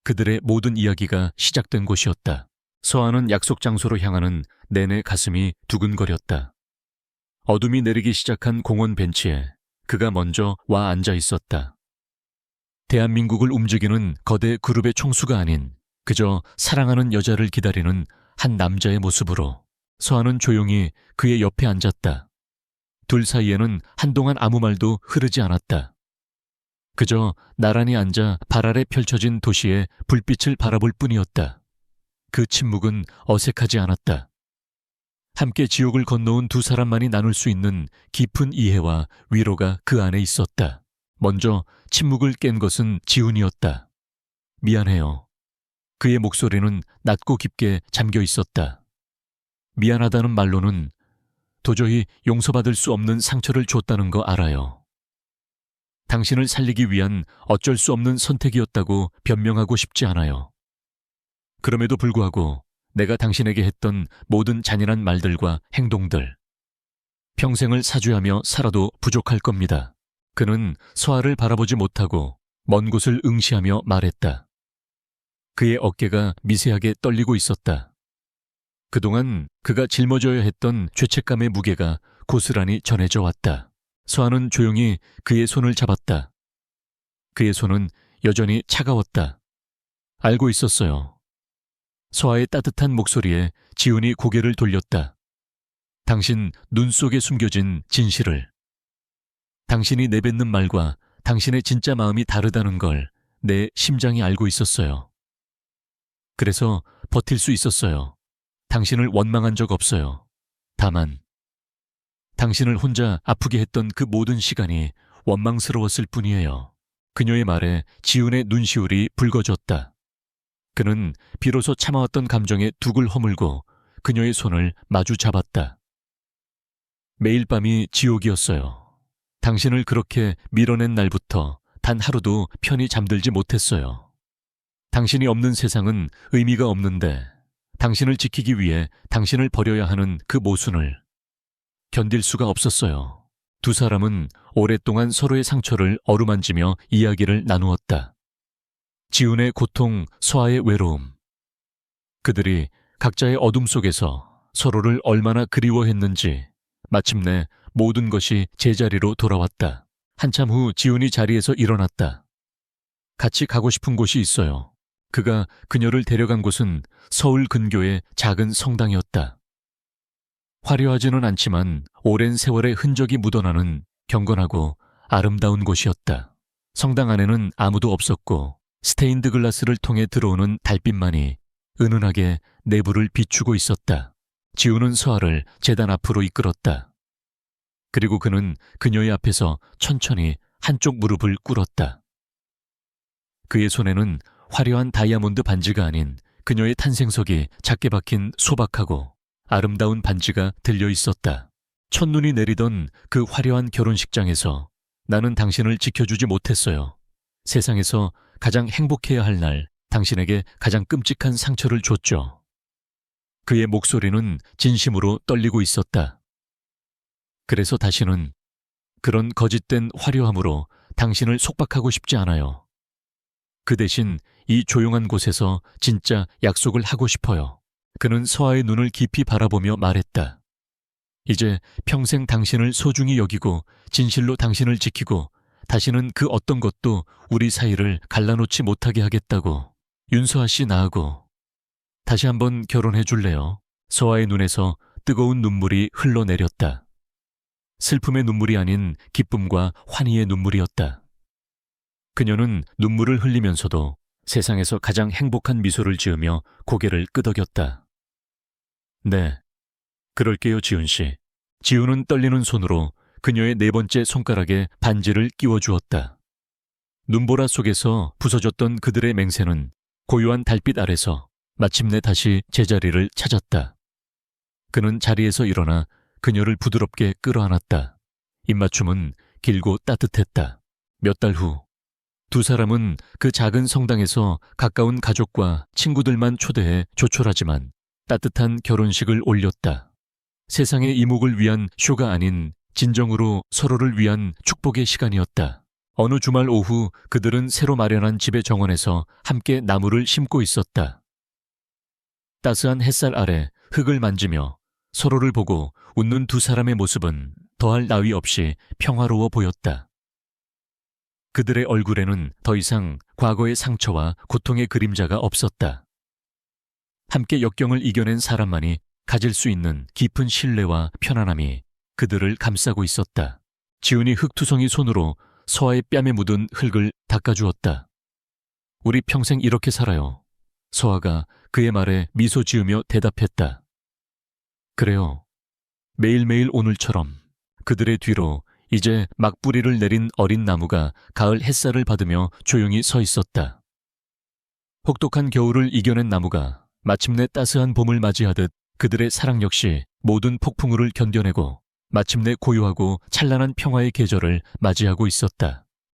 그들의 모든 이야기가 시작된 곳이었다. 서아는 약속 장소로 향하는 내내 가슴이 두근거렸다. 어둠이 내리기 시작한 공원 벤치에 그가 먼저 와 앉아 있었다. 대한민국을 움직이는 거대 그룹의 총수가 아닌 그저 사랑하는 여자를 기다리는 한 남자의 모습으로 서아는 조용히 그의 옆에 앉았다. 둘 사이에는 한동안 아무 말도 흐르지 않았다. 그저 나란히 앉아 발 아래 펼쳐진 도시의 불빛을 바라볼 뿐이었다. 그 침묵은 어색하지 않았다. 함께 지옥을 건너온 두 사람만이 나눌 수 있는 깊은 이해와 위로가 그 안에 있었다. 먼저 침묵을 깬 것은 지훈이었다. 미안해요. 그의 목소리는 낮고 깊게 잠겨 있었다. 미안하다는 말로는 도저히 용서받을 수 없는 상처를 줬다는 거 알아요. 당신을 살리기 위한 어쩔 수 없는 선택이었다고 변명하고 싶지 않아요. 그럼에도 불구하고 내가 당신에게 했던 모든 잔인한 말들과 행동들, 평생을 사죄하며 살아도 부족할 겁니다. 그는 서아를 바라보지 못하고 먼 곳을 응시하며 말했다. 그의 어깨가 미세하게 떨리고 있었다. 그동안 그가 짊어져야 했던 죄책감의 무게가 고스란히 전해져 왔다. 서아는 조용히 그의 손을 잡았다. 그의 손은 여전히 차가웠다. 알고 있었어요. 서아의 따뜻한 목소리에 지훈이 고개를 돌렸다. 당신 눈 속에 숨겨진 진실을. 당신이 내뱉는 말과 당신의 진짜 마음이 다르다는 걸 내 심장이 알고 있었어요. 그래서 버틸 수 있었어요. 당신을 원망한 적 없어요. 다만 당신을 혼자 아프게 했던 그 모든 시간이 원망스러웠을 뿐이에요. 그녀의 말에 지훈의 눈시울이 붉어졌다. 그는 비로소 참아왔던 감정에 둑을 허물고 그녀의 손을 마주 잡았다. 매일 밤이 지옥이었어요. 당신을 그렇게 밀어낸 날부터 단 하루도 편히 잠들지 못했어요. 당신이 없는 세상은 의미가 없는데 당신을 지키기 위해 당신을 버려야 하는 그 모순을 견딜 수가 없었어요. 두 사람은 오랫동안 서로의 상처를 어루만지며 이야기를 나누었다. 지훈의 고통, 서아의 외로움. 그들이 각자의 어둠 속에서 서로를 얼마나 그리워했는지 마침내 모든 것이 제자리로 돌아왔다. 한참 후 지훈이 자리에서 일어났다. 같이 가고 싶은 곳이 있어요. 그가 그녀를 데려간 곳은 서울 근교의 작은 성당이었다. 화려하지는 않지만 오랜 세월의 흔적이 묻어나는 경건하고 아름다운 곳이었다. 성당 안에는 아무도 없었고 스테인드 글라스를 통해 들어오는 달빛만이 은은하게 내부를 비추고 있었다. 지훈은 서아를 제단 앞으로 이끌었다. 그리고 그는 그녀의 앞에서 천천히 한쪽 무릎을 꿇었다. 그의 손에는 화려한 다이아몬드 반지가 아닌 그녀의 탄생석이 작게 박힌 소박하고 아름다운 반지가 들려 있었다. 첫눈이 내리던 그 화려한 결혼식장에서 나는 당신을 지켜주지 못했어요. 세상에서 가장 행복해야 할 날, 당신에게 가장 끔찍한 상처를 줬죠. 그의 목소리는 진심으로 떨리고 있었다. 그래서 다시는 그런 거짓된 화려함으로 당신을 속박하고 싶지 않아요. 그 대신 이 조용한 곳에서 진짜 약속을 하고 싶어요. 그는 서아의 눈을 깊이 바라보며 말했다. 이제 평생 당신을 소중히 여기고 진실로 당신을 지키고 다시는 그 어떤 것도 우리 사이를 갈라놓지 못하게 하겠다고. 윤서아 씨 나하고 다시 한번 결혼해 줄래요? 서아의 눈에서 뜨거운 눈물이 흘러내렸다. 슬픔의 눈물이 아닌 기쁨과 환희의 눈물이었다. 그녀는 눈물을 흘리면서도 세상에서 가장 행복한 미소를 지으며 고개를 끄덕였다. 네, 그럴게요, 지훈 씨. 지훈은 떨리는 손으로 그녀의 네 번째 손가락에 반지를 끼워주었다. 눈보라 속에서 부서졌던 그들의 맹세는 고요한 달빛 아래서 마침내 다시 제자리를 찾았다. 그는 자리에서 일어나 그녀를 부드럽게 끌어안았다. 입맞춤은 길고 따뜻했다. 몇 달 후, 두 사람은 그 작은 성당에서 가까운 가족과 친구들만 초대해 조촐하지만 따뜻한 결혼식을 올렸다. 세상의 이목을 위한 쇼가 아닌 진정으로 서로를 위한 축복의 시간이었다. 어느 주말 오후 그들은 새로 마련한 집의 정원에서 함께 나무를 심고 있었다. 따스한 햇살 아래 흙을 만지며 서로를 보고 웃는 두 사람의 모습은 더할 나위 없이 평화로워 보였다. 그들의 얼굴에는 더 이상 과거의 상처와 고통의 그림자가 없었다. 함께 역경을 이겨낸 사람만이 가질 수 있는 깊은 신뢰와 편안함이 그들을 감싸고 있었다. 지훈이 흙투성이 손으로 서아의 뺨에 묻은 흙을 닦아주었다. 우리 평생 이렇게 살아요. 서아가 그의 말에 미소 지으며 대답했다. 그래요. 매일매일 오늘처럼. 그들의 뒤로 이제 막 뿌리를 내린 어린 나무가 가을 햇살을 받으며 조용히 서 있었다. 혹독한 겨울을 이겨낸 나무가 마침내 따스한 봄을 맞이하듯 그들의 사랑 역시 모든 폭풍우를 견뎌내고 마침내 고요하고 찬란한 평화의 계절을 맞이하고 있었다.